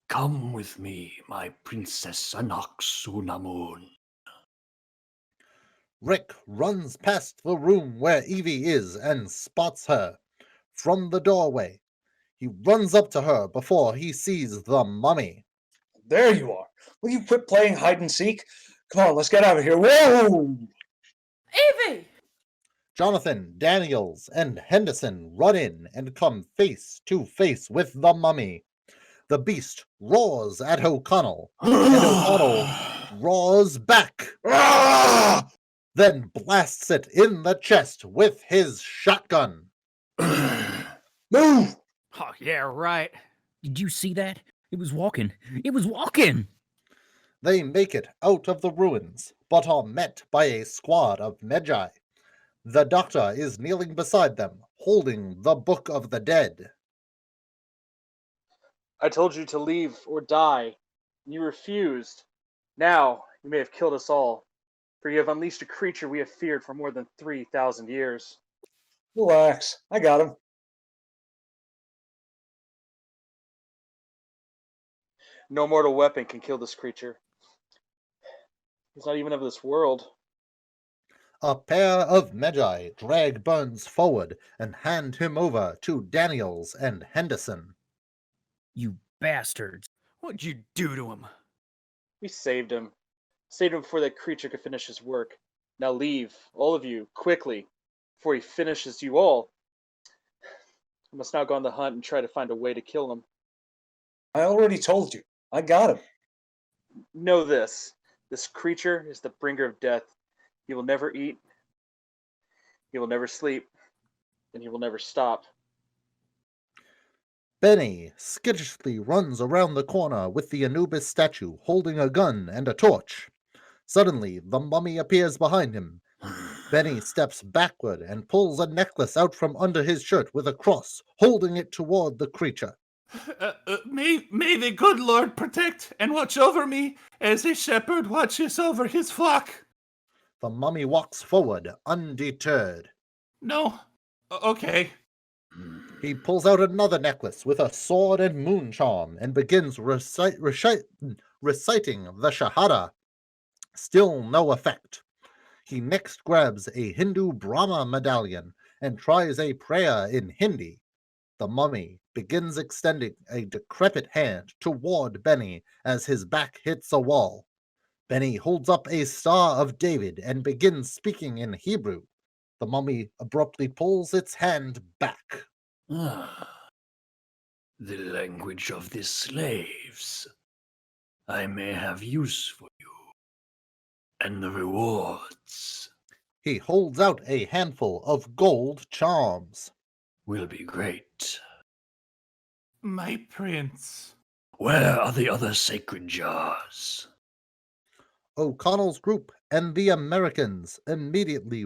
Come with me, my princess Anck-Su-Namun. Rick runs past the room where Evie is and spots her. From the doorway, he runs up to her before he sees the mummy. There you are. Will you quit playing hide and seek? Come on, let's get out of here. Whoa! Evie! Jonathan, Daniels, and Henderson run in and come face to face with the mummy. The beast roars at O'Connell, and O'Connell roars back, then blasts it in the chest with his shotgun. Move! Oh, yeah, right. Did you see that? It was walking. It was walking! They make it out of the ruins, but are met by a squad of Medjai. The doctor is kneeling beside them, holding the Book of the Dead. I told you to leave or die. You refused. Now you may have killed us all, for you have unleashed a creature we have feared for more than 3,000 years. Relax. I got him. No mortal weapon can kill this creature. He's not even of this world. A pair of Medjai drag Burns forward and hand him over to Daniels and Henderson. You bastards. What'd you do to him? We saved him. Saved him before that creature could finish his work. Now leave, all of you, quickly, before he finishes you all. I must now go on the hunt and try to find a way to kill him. I already told you. I got him. Know this. This creature is the bringer of death. He will never eat. He will never sleep. And he will never stop. Beni skittishly runs around the corner with the Anubis statue holding a gun and a torch. Suddenly, the mummy appears behind him. Beni steps backward and pulls a necklace out from under his shirt with a cross, holding it toward the creature. May the good Lord protect and watch over me as a shepherd watches over his flock. The mummy walks forward, undeterred. No. Okay. He pulls out another necklace with a sword and moon charm and begins reciting the Shahada. Still no effect. He next grabs a Hindu Brahma medallion and tries a prayer in Hindi. The mummy begins extending a decrepit hand toward Beni as his back hits a wall. Beni holds up a Star of David and begins speaking in Hebrew. The mummy abruptly pulls its hand back. Ah, the language of the slaves. I may have use for you. And the rewards He holds out a handful of gold charms. will be great. My prince. Where are the other sacred jars? O'Connell's group and the Americans immediately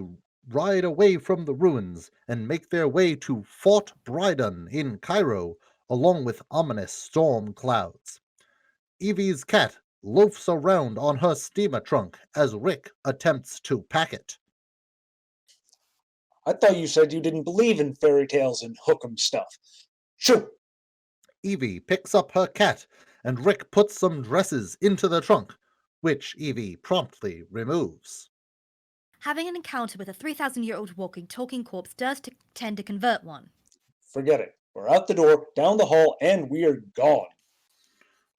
ride away from the ruins and make their way to Fort Bryden in Cairo, along with ominous storm clouds. Evie's cat loafs around on her steamer trunk as Rick attempts to pack it. I thought you said you didn't believe in fairy tales and hook'em stuff. Shoot! Evie picks up her cat, and Rick puts some dresses into the trunk, which Evie promptly removes. Having an encounter with a 3,000-year-old walking, talking corpse does tend to convert one. Forget it. We're out the door, down the hall, and we're gone.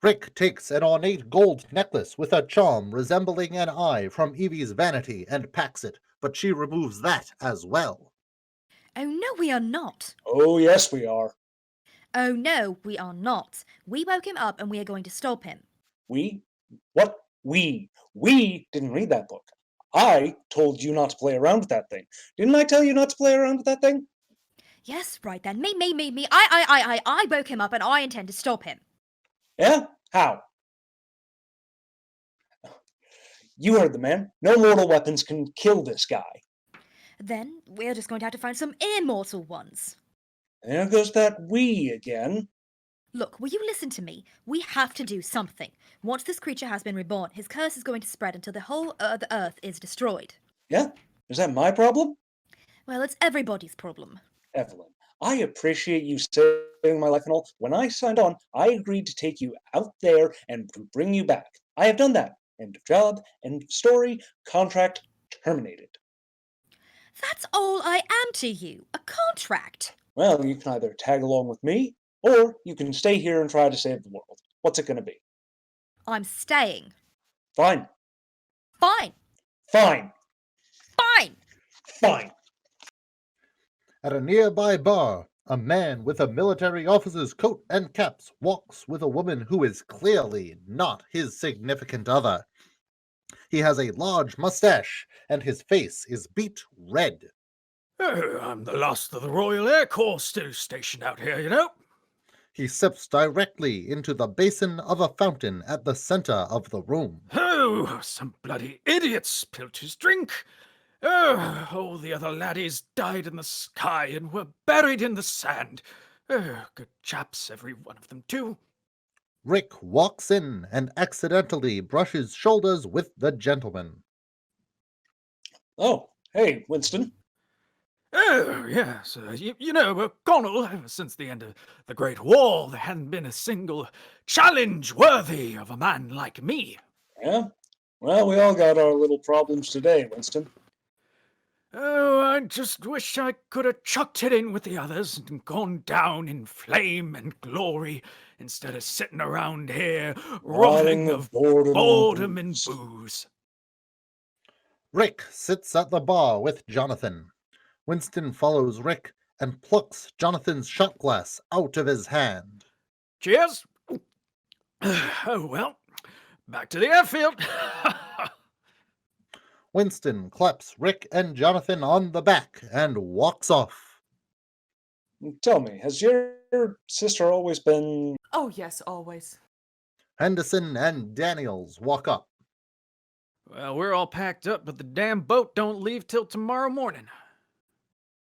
Rick takes an ornate gold necklace with a charm resembling an eye from Evie's vanity and packs it, but she removes that as well. Oh no, we are not. Oh, yes, we are. Oh no, we are not. We woke him up and we are going to stop him. We? What? We? We didn't read that book. I told you not to play around with that thing. Didn't I tell you not to play around with that thing? Yes, right then. Me. I woke him up and I intend to stop him. Yeah? How? You heard the man. No mortal weapons can kill this guy. Then we're just going to have to find some immortal ones. There goes that we again. Look, will you listen to me? We have to do something. Once this creature has been reborn, his curse is going to spread until the whole the earth is destroyed. Yeah? Is that my problem? Well, it's everybody's problem. Evelyn, I appreciate you saving my life and all. When I signed on, I agreed to take you out there and to bring you back. I have done that. End of job, end of story, contract terminated. That's all I am to you, a contract. Well, you can either tag along with me, or you can stay here and try to save the world. What's it going to be? I'm staying. Fine. Fine. Fine. Fine. Fine. At a nearby bar, a man with a military officer's coat and caps walks with a woman who is clearly not his significant other. He has a large mustache, and his face is beet red. Oh, I'm the last of the Royal Air Corps still stationed out here, you know. He sips directly into the basin of a fountain at the center of the room. Oh, some bloody idiot spilt his drink. Oh, all the other laddies died in the sky and were buried in the sand. Oh, good chaps, every one of them, too. Rick walks in and accidentally brushes shoulders with the gentleman. Oh, hey, Winston. Oh, yes. You know, Connell, ever since the end of the Great War, there hadn't been a single challenge worthy of a man like me. Yeah? Well, we all got our little problems today, Winston. Oh, I just wish I could have chucked it in with the others and gone down in flame and glory instead of sitting around here rotting of boredom and booze. Rick sits at the bar with Jonathan. Winston follows Rick and plucks Jonathan's shot glass out of his hand. Cheers! Oh, well, back to the airfield. Winston claps Rick and Jonathan on the back and walks off. Tell me, has your sister always been... Oh, yes, always. Henderson and Daniels walk up. Well, we're all packed up, but the damn boat don't leave till tomorrow morning.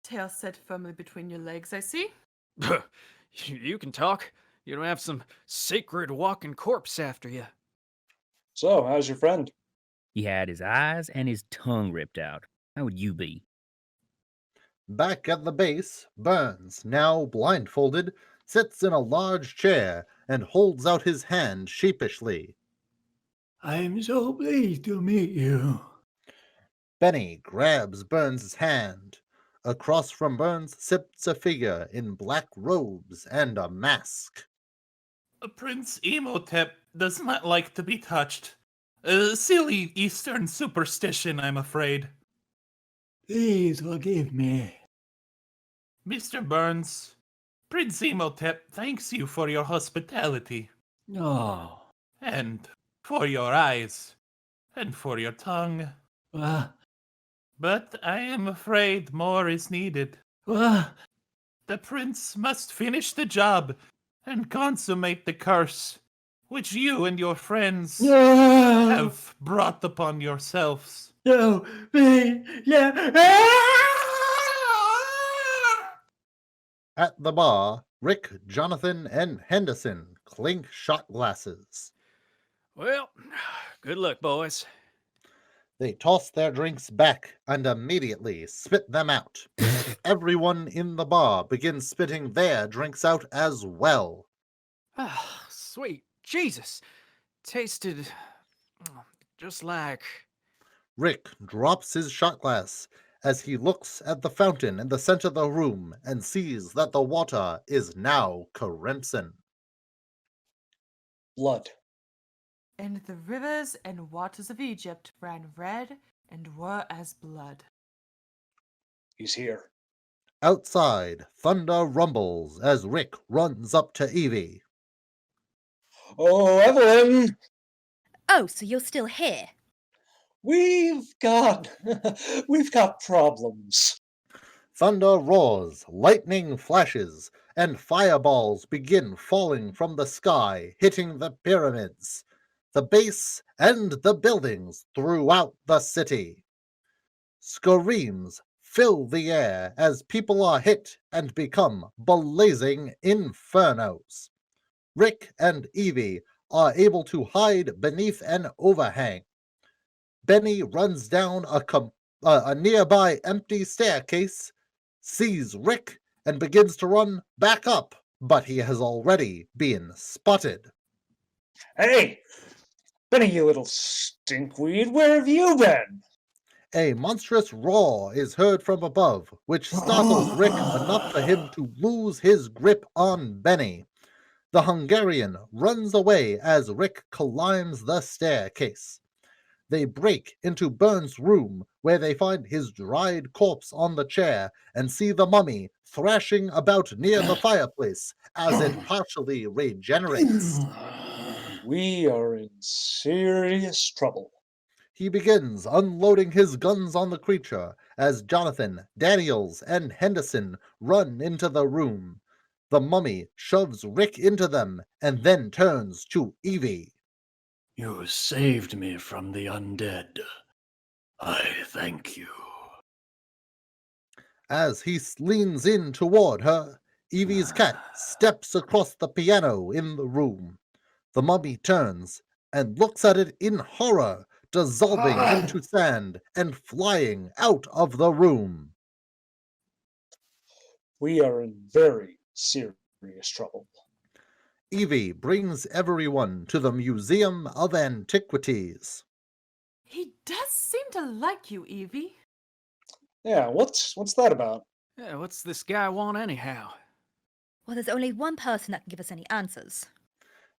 Tail set firmly between your legs, I see. You can talk. You don't have some sacred walking corpse after you. So, how's your friend? He had his eyes and his tongue ripped out. How would you be? Back at the base, Burns, now blindfolded, sits in a large chair and holds out his hand sheepishly. I'm so pleased to meet you. Beni grabs Burns' hand. Across from Burns sits a figure in black robes and a mask. Prince Imhotep does not like to be touched. A silly Eastern superstition, I'm afraid. Please forgive me. Mr. Burns, Prince Imhotep thanks you for your hospitality. No. And for your eyes. And for your tongue. But I am afraid more is needed. The prince must finish the job and consummate the curse, which you and your friends have brought upon yourselves. No, me, yeah. At the bar, Rick, Jonathan, and Henderson clink shot glasses. Well, good luck, boys. They toss their drinks back and immediately spit them out. Everyone in the bar begins spitting their drinks out as well. Ah, sweet Jesus. Tasted just like... Rick drops his shot glass as he looks at the fountain in the center of the room and sees that the water is now crimson. Blood. And the rivers and waters of Egypt ran red and were as blood. He's here. Outside, thunder rumbles as Rick runs up to Evie. Oh, Evelyn! Oh, so you're still here? We've got problems. Thunder roars, lightning flashes, and fireballs begin falling from the sky, hitting the pyramids, the base, and the buildings throughout the city. Screams fill the air as people are hit and become blazing infernos. Rick and Evie are able to hide beneath an overhang. Beni runs down a nearby empty staircase, sees Rick, and begins to run back up, but he has already been spotted. Hey! Beni, you little stinkweed, where have you been? A monstrous roar is heard from above, which startles Rick enough for him to lose his grip on Beni. The Hungarian runs away as Rick climbs the staircase. They break into Burns' room, where they find his dried corpse on the chair and see the mummy thrashing about near the fireplace as it partially regenerates. We are in serious trouble. He begins unloading his guns on the creature as Jonathan, Daniels, and Henderson run into the room. The mummy shoves Rick into them and then turns to Evie. You saved me from the undead. I thank you. As he leans in toward her, Evie's cat steps across the piano in the room. The mummy turns and looks at it in horror, dissolving into sand and flying out of the room. We are in very serious trouble. Evie brings everyone to the Museum of Antiquities. He does seem to like you, Evie. Yeah, what's that about? Yeah, what's this guy want anyhow? Well, there's only one person that can give us any answers.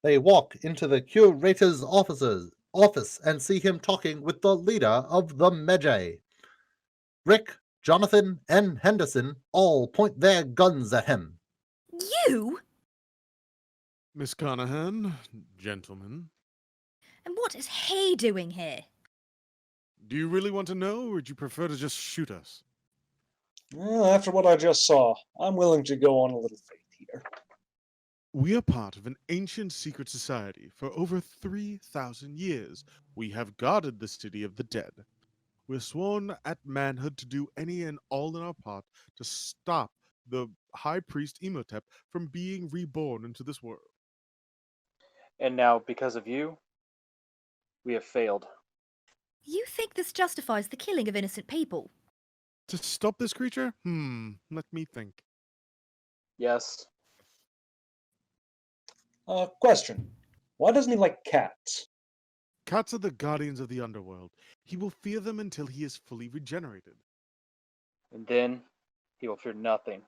They walk into the curator's office and see him talking with the leader of the Medjai. Rick, Jonathan, and Henderson all point their guns at him. You? Miss Carnahan, gentlemen, And what is he doing here? do you really want to know, or would you prefer to just shoot us? Well, after what I just saw, I'm willing to go on a little faith here. We are part of an ancient secret society. For over 3,000 years, we have guarded the city of the dead. We're sworn at manhood to do any and all in our part to stop the High Priest Imhotep from being reborn into this world. And now, because of you, we have failed. You think this justifies the killing of innocent people? To stop this creature? Let me think. Yes. Question. Why doesn't he like cats? Cats are the guardians of the underworld. He will fear them until he is fully regenerated. And then he will fear nothing.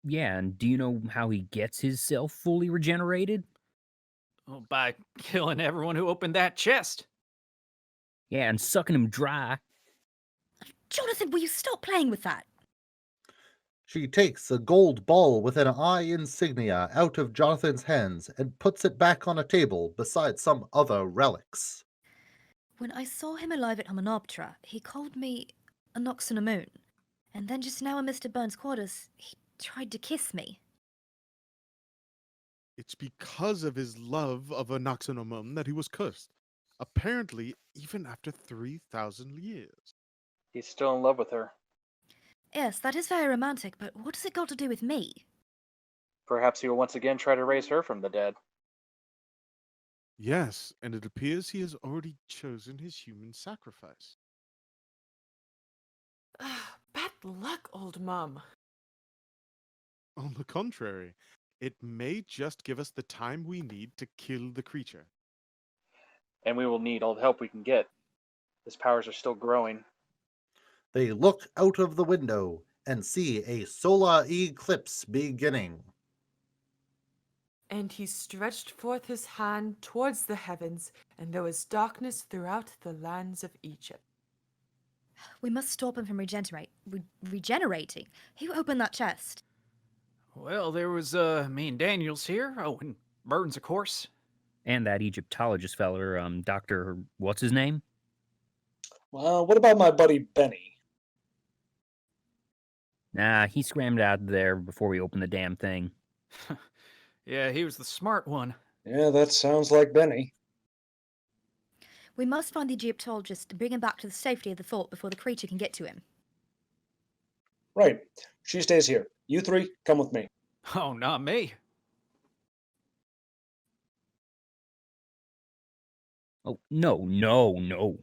Yeah, and do you know how he gets himself fully regenerated? Well, by killing everyone who opened that chest. Yeah, and sucking him dry. Jonathan, will you stop playing with that? She takes a gold ball with an eye insignia out of Jonathan's hands and puts it back on a table beside some other relics. When I saw him alive at Hominoptera, he called me Anck-Su-Namun. And then just now in Mr. Burns' quarters, he tried to kiss me. It's because of his love of Anck-Su-Namun that he was cursed. Apparently, even after 3,000 years. He's still in love with her. Yes, that is very romantic, but what has it got to do with me? Perhaps he will once again try to raise her from the dead. Yes, and it appears he has already chosen his human sacrifice. Bad luck, old mum. On the contrary, it may just give us the time we need to kill the creature. And we will need all the help we can get. His powers are still growing. They look out of the window and see a solar eclipse beginning. And he stretched forth his hand towards the heavens, and there was darkness throughout the lands of Egypt. We must stop him from regenerating. Who opened that chest? Well, there was me and Daniels here. Oh, and Burns, of course. And that Egyptologist feller, Dr. What's his name? Well, what about my buddy Beni? Nah, he scrammed out of there before we opened the damn thing. Yeah, he was the smart one. Yeah, that sounds like Beni. We must find the Egyptologist and bring him back to the safety of the fort before the creature can get to him. Right. She stays here. You three, come with me. Oh, not me. Oh, no.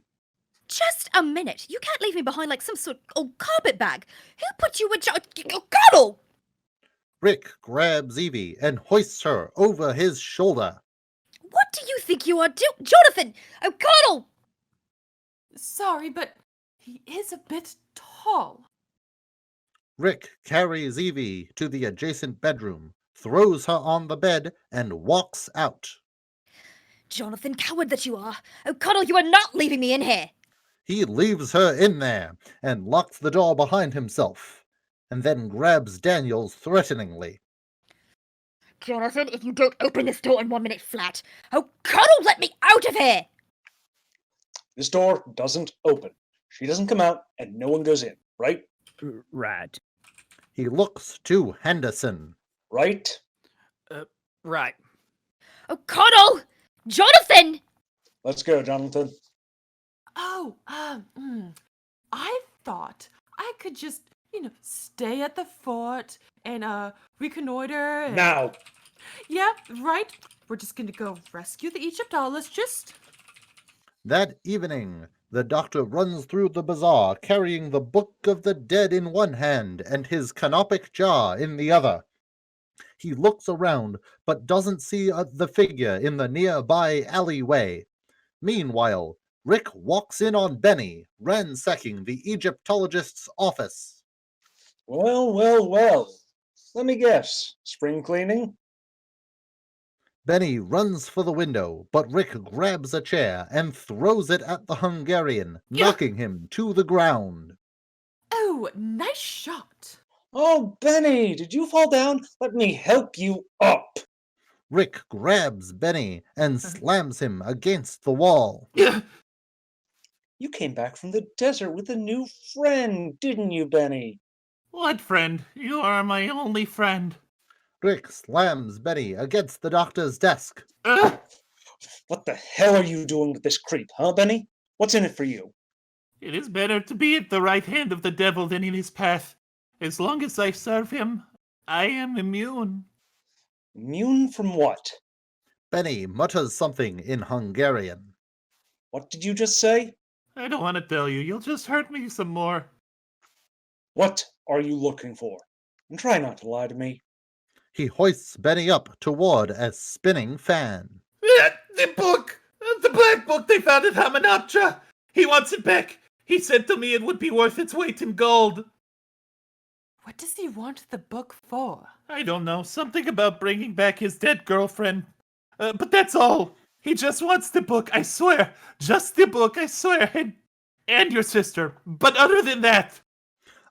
Just a minute. You can't leave me behind like some sort of old carpet bag. Who put you in charge? Cuddle! Rick grabs Evie and hoists her over his shoulder. What do you think you are doing? Jonathan! Oh, cuddle! Sorry, but he is a bit tall. Rick carries Evie to the adjacent bedroom, throws her on the bed, and walks out. Jonathan, coward that you are. Oh, Cuddle, you are not leaving me in here. He leaves her in there and locks the door behind himself, and then grabs Daniels threateningly. Jonathan, if you don't open this door in 1 minute flat, oh, Cuddle, let me out of here! This door doesn't open. She doesn't come out, and no one goes in, right? Right. He looks to Henderson. Right? Right. Oh, Cuddle! Jonathan! Let's go, Jonathan. Oh, I thought I could just, stay at the fort and reconnoiter. And... Now! Yeah, right. We're just gonna go rescue the Egyptologist. That evening, the doctor runs through the bazaar carrying the Book of the Dead in one hand and his canopic jar in the other. He looks around, but doesn't see the figure in the nearby alleyway. Meanwhile, Rick walks in on Beni, ransacking the Egyptologist's office. Well. Let me guess. Spring cleaning? Beni runs for the window, but Rick grabs a chair and throws it at the Hungarian, knocking him to the ground. Oh, nice shot. Oh, Beni, did you fall down? Let me help you up. Rick grabs Beni and slams him against the wall. You came back from the desert with a new friend, didn't you, Beni? What friend? You are my only friend. Rick slams Beni against the doctor's desk. What the hell are you doing with this creep, huh, Beni? What's in it for you? It is better to be at the right hand of the devil than in his path. As long as I serve him, I am immune. Immune from what? Beni mutters something in Hungarian. What did you just say? I don't want to tell you. You'll just hurt me some more. What are you looking for? And try not to lie to me. He hoists Beni up toward a spinning fan. The book! The black book they found at Hamanapcha! He wants it back! He said to me it would be worth its weight in gold. What does he want the book for? I don't know. Something about bringing back his dead girlfriend. But that's all. He just wants the book, I swear. Just the book, I swear. And your sister. But other than that...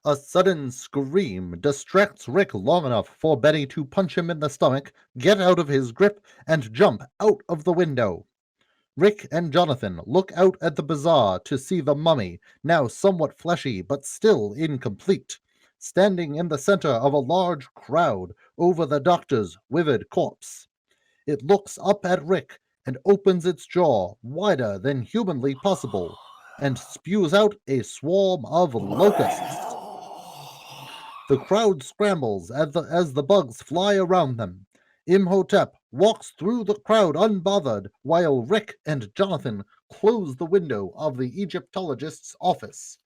A sudden scream distracts Rick long enough for Beni to punch him in the stomach, get out of his grip, and jump out of the window. Rick and Jonathan look out at the bazaar to see the mummy, now somewhat fleshy but still incomplete, standing in the center of a large crowd over the doctor's withered corpse. It looks up at Rick and opens its jaw wider than humanly possible, and spews out a swarm of locusts. The crowd scrambles as the bugs fly around them. Imhotep walks through the crowd unbothered, while Rick and Jonathan close the window of the Egyptologist's office.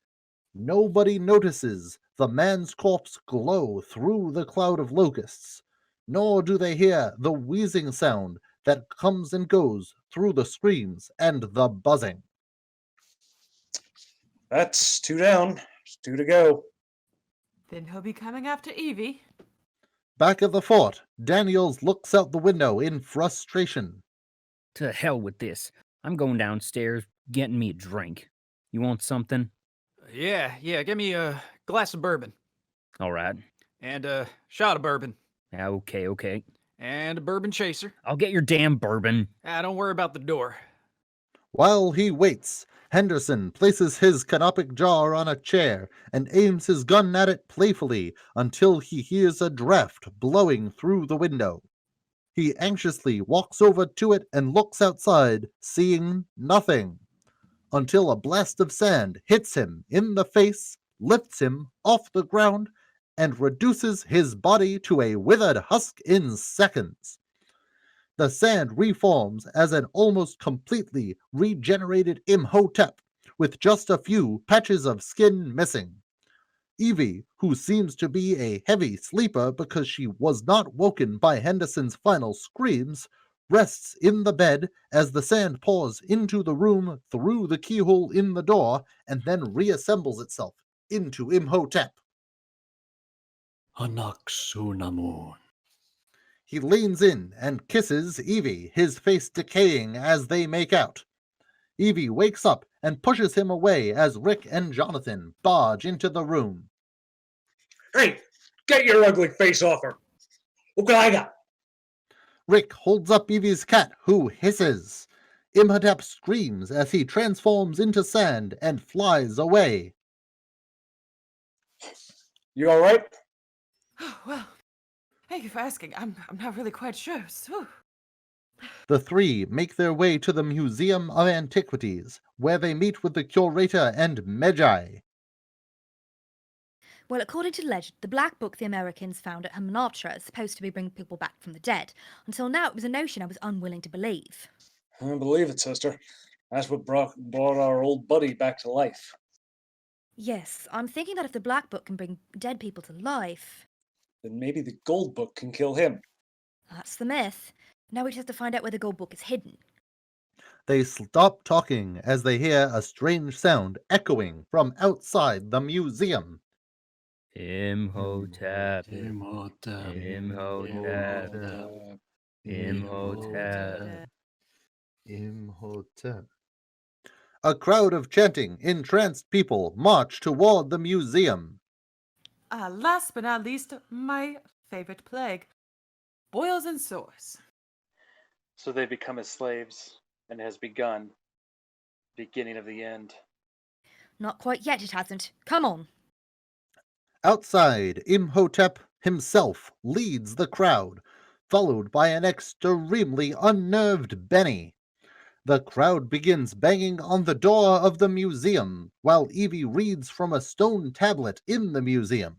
Nobody notices the man's corpse glow through the cloud of locusts, nor do they hear the wheezing sound that comes and goes through the screams and the buzzing. That's 2 down. 2 to go. Then he'll be coming after Evie. Back at the fort, Daniels looks out the window in frustration. To hell with this. I'm going downstairs, getting me a drink. You want something? Yeah, give me a glass of bourbon. All right. And a shot of bourbon. Okay. And a bourbon chaser. I'll get your damn bourbon. Don't worry about the door. While he waits, Henderson places his canopic jar on a chair and aims his gun at it playfully until he hears a draft blowing through the window. He anxiously walks over to it and looks outside, seeing nothing, until a blast of sand hits him in the face, lifts him off the ground, and reduces his body to a withered husk in seconds. The sand reforms as an almost completely regenerated Imhotep, with just a few patches of skin missing. Evie, who seems to be a heavy sleeper because she was not woken by Henderson's final screams, rests in the bed as the sand pours into the room through the keyhole in the door and then reassembles itself into Imhotep. Anck-Su-Namun. He leans in and kisses Evie, his face decaying as they make out. Evie wakes up and pushes him away as Rick and Jonathan barge into the room. Hey, get your ugly face off her. Look what I got. Rick holds up Evie's cat, who hisses. Imhotep screams as he transforms into sand and flies away. You all right? Oh, well, thank you for asking. I'm not really quite sure. So, The three make their way to the Museum of Antiquities, where they meet with the Curator and Medjai. Well, according to legend, the black book the Americans found at Hymenoptera is supposed to be bringing people back from the dead. Until now, it was a notion I was unwilling to believe. I believe it, sister. That's what brought our old buddy back to life. Yes, I'm thinking that if the black book can bring dead people to life... Then maybe the gold book can kill him. That's the myth. Now we just have to find out where the gold book is hidden. They stop talking as they hear a strange sound echoing from outside the museum. Imhotep. Imhotep. Imhotep. Imhotep. Imhotep. A crowd of chanting, entranced people march toward the museum. last but not least, my favorite plague, boils and sores. So they become his slaves, and it has begun. Beginning of the end. Not quite yet, it hasn't. Come on. Outside, Imhotep himself leads the crowd, followed by an extremely unnerved Beni. The crowd begins banging on the door of the museum, while Evie reads from a stone tablet in the museum.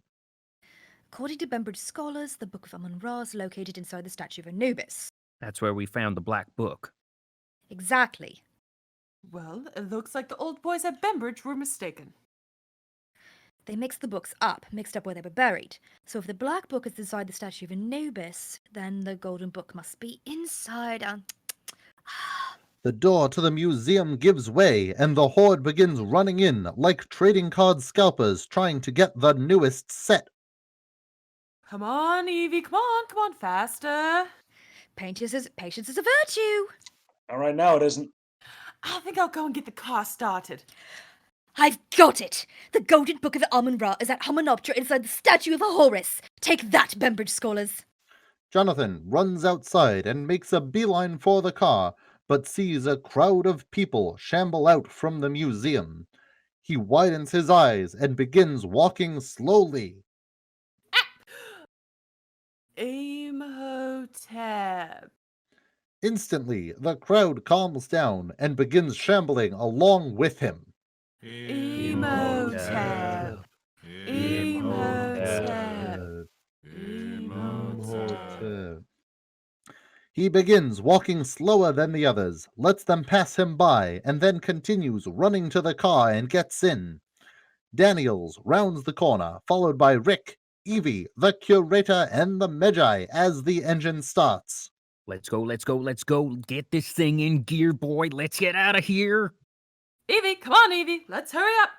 According to Bembridge scholars, the Book of Amun-Ra is located inside the statue of Anubis. That's where we found the black book. Exactly. Well, it looks like the old boys at Bembridge were mistaken. They mixed the books up, mixed up where they were buried. So if the black book is inside the statue of Anubis, then the golden book must be inside... The door to the museum gives way, and the horde begins running in like trading card scalpers trying to get the newest set. Come on, Evie, come on, faster. Patience is a virtue. Not right now, it isn't. I think I'll go and get the car started. I've got it! The golden book of Amun-Ra is at Hymenoptera inside the statue of Horus. Take that, Bembridge scholars. Jonathan runs outside and makes a beeline for the car, but sees a crowd of people shamble out from the museum. He widens his eyes and begins walking slowly. Imhotep. Instantly, the crowd calms down and begins shambling along with him. Imhotep. Imhotep. Imhotep. He begins walking slower than the others, lets them pass him by, and then continues running to the car and gets in. Daniels rounds the corner, followed by Rick, Evie, the Curator, and the Medjai as the engine starts. Let's go. Get this thing in gear, boy. Let's get out of here. Evie, come on, Evie. Let's hurry up.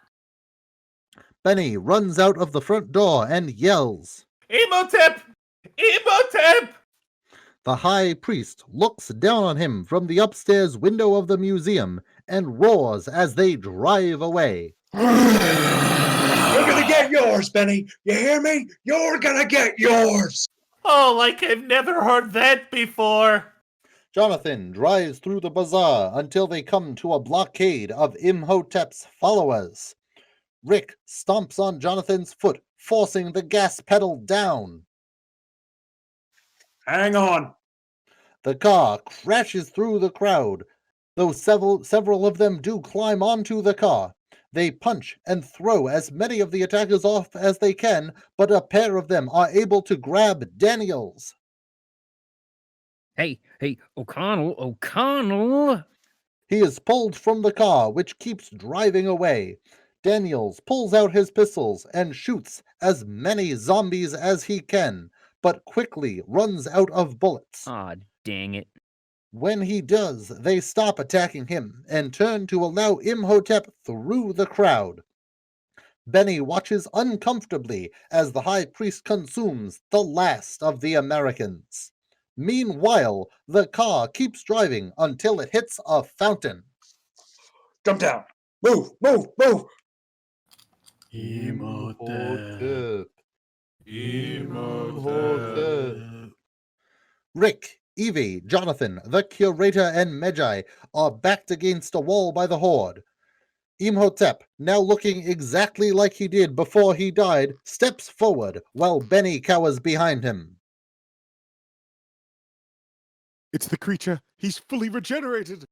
Beni runs out of the front door and yells. Imhotep! Imhotep! The high priest looks down on him from the upstairs window of the museum and roars as they drive away. You're gonna get yours, Beni. You hear me? You're gonna get yours. Oh, like I've never heard that before. Jonathan drives through the bazaar until they come to a blockade of Imhotep's followers. Rick stomps on Jonathan's foot, forcing the gas pedal down. Hang on. The car crashes through the crowd. Though several of them do climb onto the car, they punch and throw as many of the attackers off as they can, but a pair of them are able to grab Daniels. Hey, O'Connell! He is pulled from the car, which keeps driving away. Daniels pulls out his pistols and shoots as many zombies as he can, but quickly runs out of bullets. Aw, dang it. When he does, they stop attacking him and turn to allow Imhotep through the crowd. Beni watches uncomfortably as the High Priest consumes the last of the Americans. Meanwhile, the car keeps driving until it hits a fountain. Jump down. Move, move, move. Imhotep. Rick, Evie, Jonathan, the Curator, and Medjai are backed against a wall by the Horde. Imhotep, now looking exactly like he did before he died, steps forward while Beni cowers behind him. It's the creature. He's fully regenerated.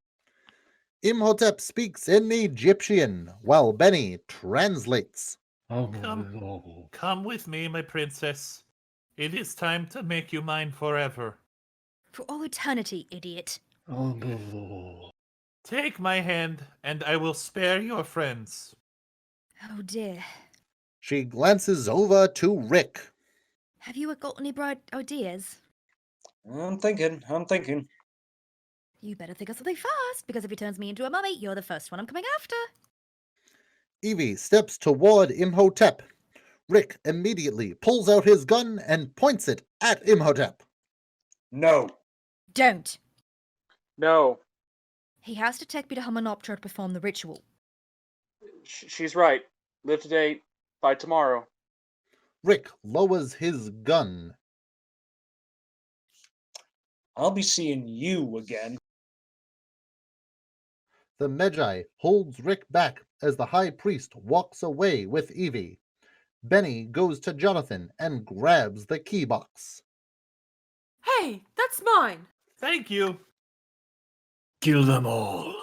Imhotep speaks in Egyptian while Beni translates. Come with me, my princess. It is time to make you mine forever. For all eternity, idiot. Take my hand, and I will spare your friends. Oh dear. She glances over to Rick. Have you got any bright ideas? I'm thinking. You better think of something fast, because if he turns me into a mummy, you're the first one I'm coming after. Evie steps toward Imhotep. Rick immediately pulls out his gun and points it at Imhotep. No. Don't. No, He has to take me to Hamanoptera to perform the ritual. she's right. Live today, fight tomorrow. Rick lowers his gun. I'll be seeing you again. The Medjai holds Rick back as the High Priest walks away with Evie. Beni goes to Jonathan and grabs the key box. Hey, that's mine. Thank you. Kill them all.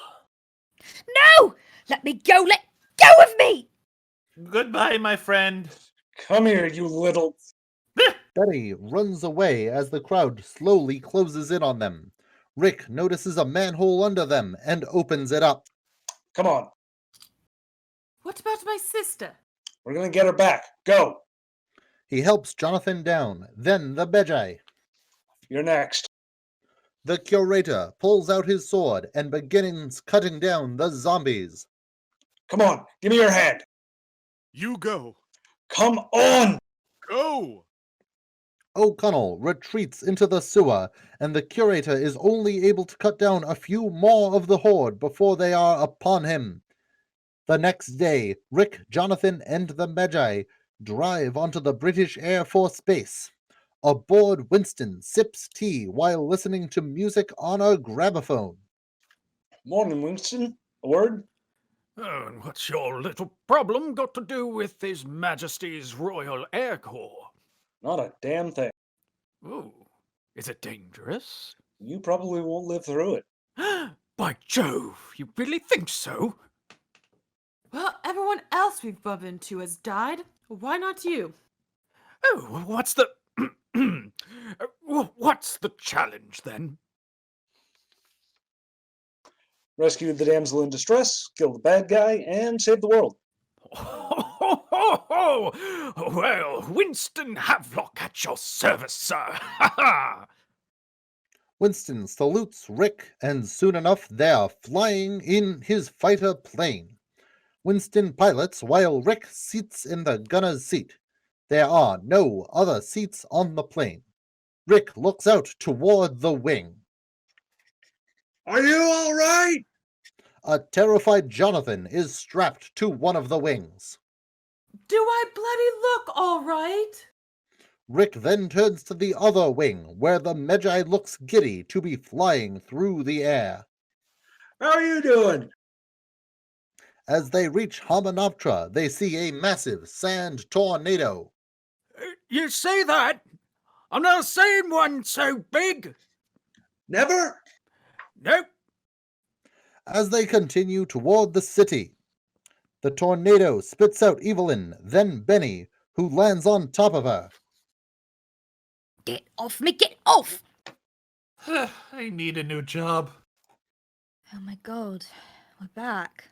No! Let me go! Let go of me! Goodbye, my friend. Come here, you little... Beni runs away as the crowd slowly closes in on them. Rick notices a manhole under them and opens it up. Come on. What about my sister? We're gonna get her back. Go. He helps Jonathan down, then the Medjai. You're next. The Curator pulls out his sword and begins cutting down the zombies. Come on, give me your hand. You go. Come on. Go. O'Connell retreats into the sewer, and the Curator is only able to cut down a few more of the Horde before they are upon him. The next day, Rick, Jonathan, and the Medjai drive onto the British Air Force Base. Aboard, Winston sips tea while listening to music on a gramophone. Morning, Winston. A word? Oh, and what's your little problem got to do with His Majesty's Royal Air Corps? Not a damn thing. Ooh, is it dangerous? You probably won't live through it. By Jove, you really think so? Well, everyone else we've bumped into has died. Why not you? Oh, what's the... what's the challenge, then? Rescue the damsel in distress, kill the bad guy, and save the world. Well, Winston Havelock at your service, sir. Ha ha! Winston salutes Rick, and soon enough they are flying in his fighter plane. Winston pilots while Rick sits in the gunner's seat. There are no other seats on the plane. Rick looks out toward the wing. Are you all right? A terrified Jonathan is strapped to one of the wings. Do I bloody look all right? Rick then turns to the other wing, where the Medjai looks giddy to be flying through the air. How are you doing? As they reach Hamunaptra, they see a massive sand tornado. You say that? I'm not saying one so big. Never? Nope. As they continue toward the city, the tornado spits out Evelyn, then Beni, who lands on top of her. Get off me, get off! I need a new job. Oh my god, we're back.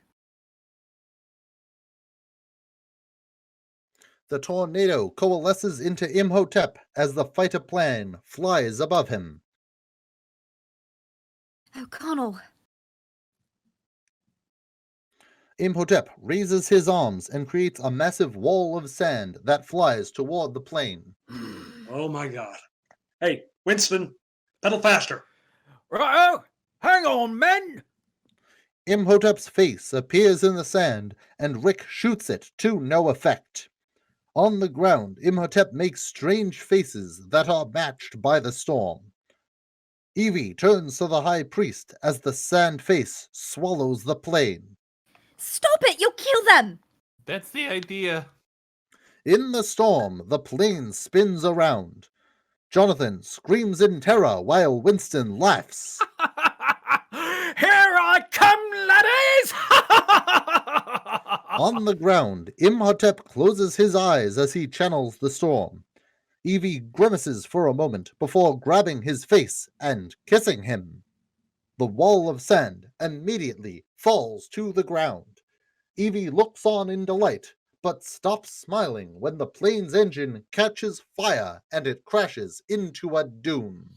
The tornado coalesces into Imhotep as the fighter plane flies above him. O'Connell. Imhotep raises his arms and creates a massive wall of sand that flies toward the plane. Oh my god. Hey, Winston, pedal faster. Righto. Hang on, men. Imhotep's face appears in the sand, and Rick shoots it to no effect. On the ground, Imhotep makes strange faces that are matched by the storm. Evie turns to the high priest as the sand face swallows the plane. Stop it! You'll kill them! That's the idea. In the storm, the plane spins around. Jonathan screams in terror while Winston laughs. Here I come, laddies! On the ground, Imhotep closes his eyes as he channels the storm. Evie grimaces for a moment before grabbing his face and kissing him. The wall of sand immediately falls to the ground. Evie looks on in delight, but stops smiling when the plane's engine catches fire and it crashes into a dune.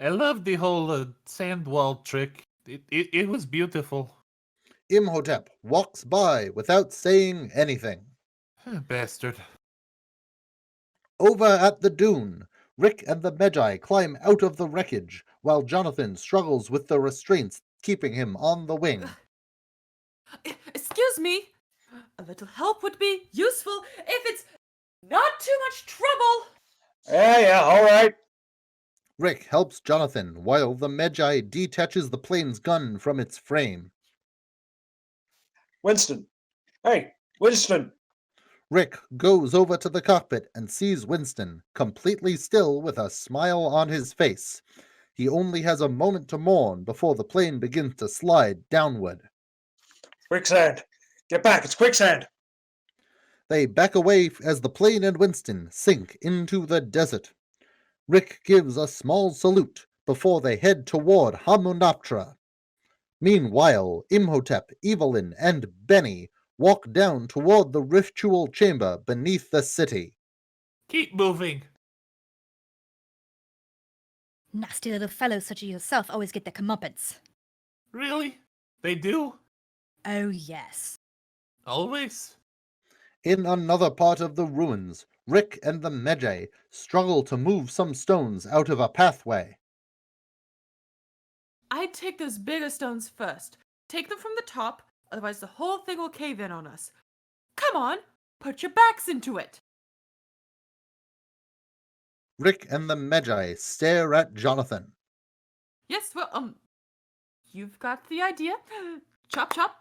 I love the whole sand wall trick. It was beautiful. Imhotep walks by without saying anything. Bastard. Over at the dune, Rick and the Medjai climb out of the wreckage, while Jonathan struggles with the restraints keeping him on the wing. Excuse me. A little help would be useful if it's not too much trouble. Yeah, all right. Rick helps Jonathan while the Medjai detaches the plane's gun from its frame. Winston. Hey, Winston. Rick goes over to the cockpit and sees Winston, completely still with a smile on his face. He only has a moment to mourn before the plane begins to slide downward. Quicksand. Get back, it's quicksand. They back away as the plane and Winston sink into the desert. Rick gives a small salute before they head toward Hamunaptra. Meanwhile, Imhotep, Evelyn, and Beni walk down toward the ritual chamber beneath the city. Keep moving. Nasty little fellows such as yourself always get their comeuppance. Really? They do? Oh, yes. Always? In another part of the ruins, Rick and the Medjai struggle to move some stones out of a pathway. I'd take those bigger stones first. Take them from the top, otherwise the whole thing will cave in on us. Come on, put your backs into it. Rick and the Medjai stare at Jonathan. Yes, well, you've got the idea. Chop, chop.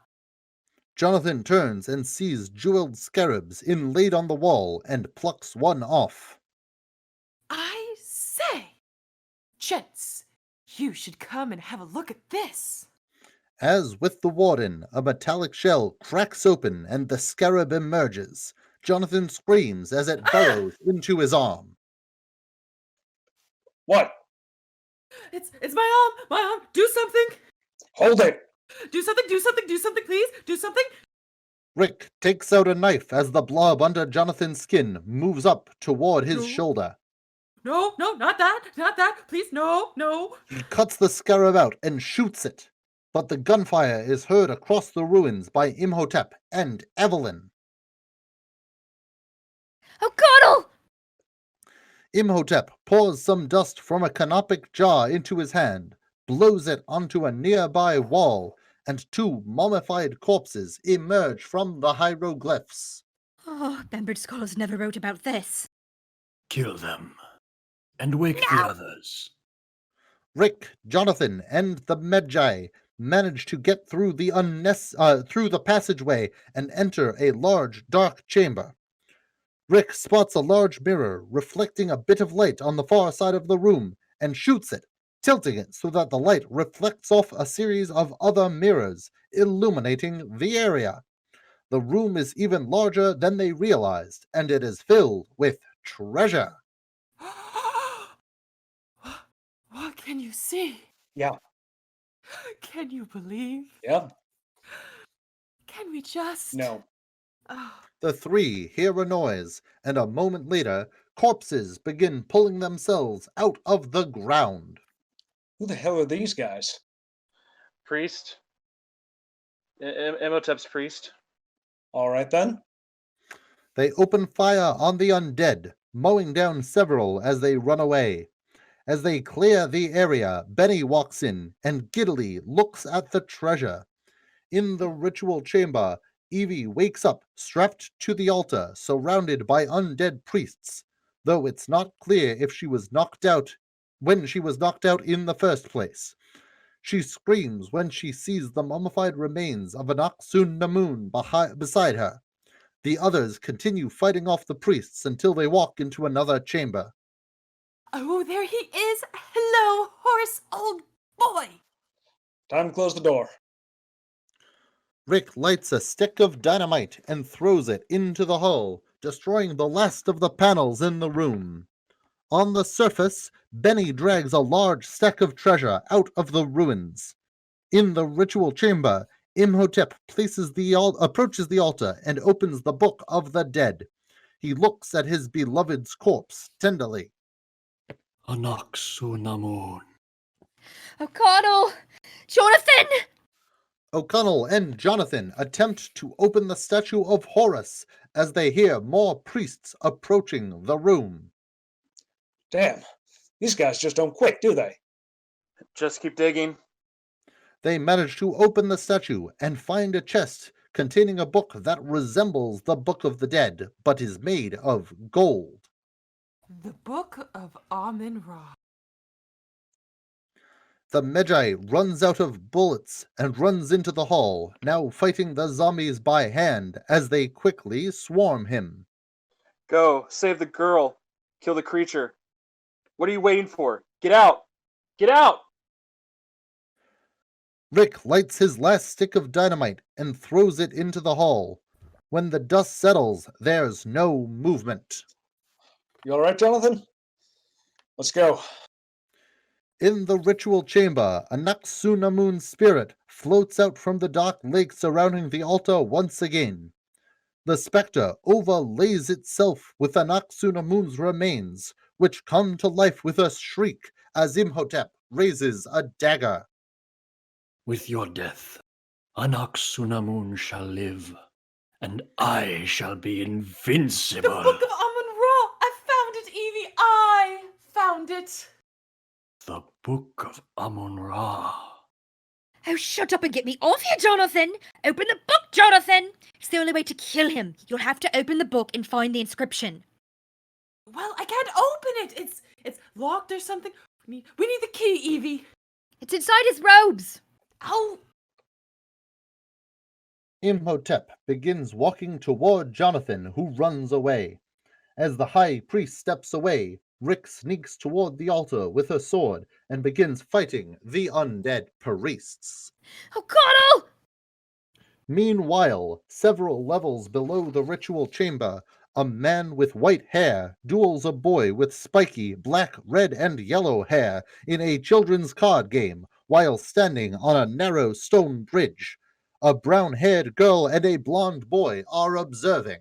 Jonathan turns and sees jeweled scarabs inlaid on the wall and plucks one off. I say, gents, you should come and have a look at this. As with the Warden, a metallic shell cracks open and the scarab emerges. Jonathan screams as it burrows into his arm. What? It's my arm, do something. Hold it. Do something, please, do something. Rick takes out a knife as the blob under Jonathan's skin moves up toward his shoulder. No, not that, please, no. He cuts the scarab out and shoots it, but the gunfire is heard across the ruins by Imhotep and Evelyn. O'Connell! Imhotep pours some dust from a canopic jar into his hand, blows it onto a nearby wall, and 2 mummified corpses emerge from the hieroglyphs. Oh, Bembridge scholars never wrote about this. Kill them. And wake the others. Rick, Jonathan, and the Medjai manage to get through the passageway and enter a large, dark chamber. Rick spots a large mirror reflecting a bit of light on the far side of the room and shoots it, tilting it so that the light reflects off a series of other mirrors, illuminating the area. The room is even larger than they realized, and it is filled with treasure. What can you see? Yeah. Can you believe? Yeah. Can we just? No. Oh. The 3 hear a noise, and a moment later, corpses begin pulling themselves out of the ground. Who the hell are these guys? Priest. Imhotep's priest. All right then. They open fire on the undead, mowing down several as they run away. As they clear the area, Beni walks in and giddily looks at the treasure. In the ritual chamber, Evie wakes up strapped to the altar, surrounded by undead priests, though it's not clear if she was knocked out when she was knocked out in the first place. She screams when she sees the mummified remains of Anck-Su-Namun beside her. The others continue fighting off the priests until they walk into another chamber. Oh, there he is. Hello, horse, old boy. Time to close the door. Rick lights a stick of dynamite and throws it into the hull, destroying the last of the panels in the room. On the surface, Beni drags a large stack of treasure out of the ruins. In the ritual chamber, Imhotep approaches the altar and opens the Book of the Dead. He looks at his beloved's corpse tenderly. Anck-Su-Namun. O'Connell! Jonathan! O'Connell and Jonathan attempt to open the statue of Horus as they hear more priests approaching the room. Damn, these guys just don't quit, do they? Just keep digging. They manage to open the statue and find a chest containing a book that resembles the Book of the Dead, but is made of gold. The Book of Amun-Ra. The Medjai runs out of bullets and runs into the hall, now fighting the zombies by hand as they quickly swarm him. Go, save the girl. Kill the creature. What are you waiting for? Get out! Get out! Rick lights his last stick of dynamite and throws it into the hall. When the dust settles, there's no movement. You all right, Jonathan? Let's go. In the ritual chamber, a Anck-Su-Namun spirit floats out from the dark lake surrounding the altar once again. The spectre overlays itself with Anck-Su-Namun's remains, which come to life with a shriek as Imhotep raises a dagger. With your death, Anck-Su-Namun shall live, and I shall be invincible. The Book of Amun-Ra! I found it, Evie! I found it! The Book of Amun-Ra. Oh, shut up and get me off here, Jonathan! Open the book, Jonathan! It's the only way to kill him. You'll have to open the book and find the inscription. Well, I can't open it. It's locked or something. We need the key, Evie. It's inside his robes. Oh. Imhotep begins walking toward Jonathan, who runs away. As the high priest steps away, Rick sneaks toward the altar with a sword and begins fighting the undead priests. O'Connell! Meanwhile, several levels below the ritual chamber, a man with white hair duels a boy with spiky black, red, and yellow hair in a children's card game while standing on a narrow stone bridge. A brown-haired girl and a blonde boy are observing.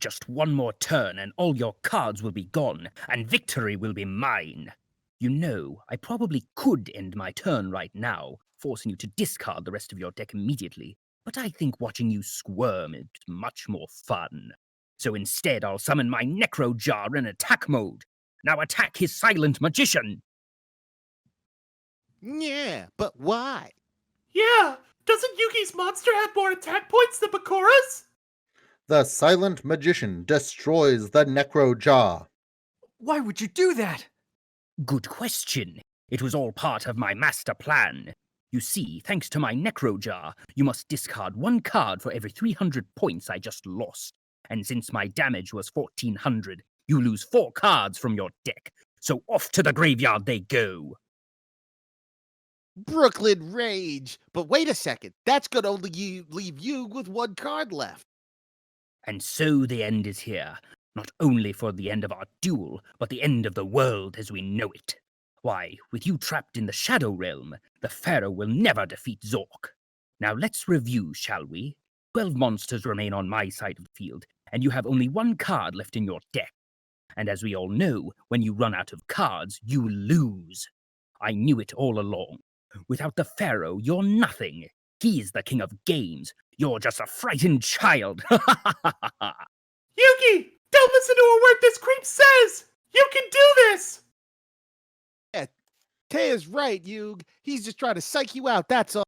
Just one more turn and all your cards will be gone, and victory will be mine. You know, I probably could end my turn right now, forcing you to discard the rest of your deck immediately, but I think watching you squirm is much more fun. So instead, I'll summon my Necro Jar in attack mode. Now attack his silent magician! Yeah, but why? Yeah, Doesn't Yugi's monster have more attack points than Bakura's? The silent magician destroys the necro jaw. Why would you do that? Good question. It was all part of my master plan. You see, thanks to my necro jar, you must discard 1 card for every 300 points I just lost. And since my damage was 1400, you lose 4 cards from your deck. So off to the graveyard they go. Brooklyn Rage. But wait a second. That's gonna only leave you with 1 card left. And so the end is here. Not only for the end of our duel, but the end of the world as we know it. Why, with you trapped in the Shadow Realm, the Pharaoh will never defeat Zorc. Now let's review, shall we? 12 monsters remain on my side of the field, and you have only 1 card left in your deck. And as we all know, when you run out of cards, you lose. I knew it all along. Without the Pharaoh, you're nothing. He's the king of games. You're just a frightened child. Yugi! Don't listen to a word this creep says! You can do this! Yeah, Taya's right, Yug. He's just trying to psych you out, that's all.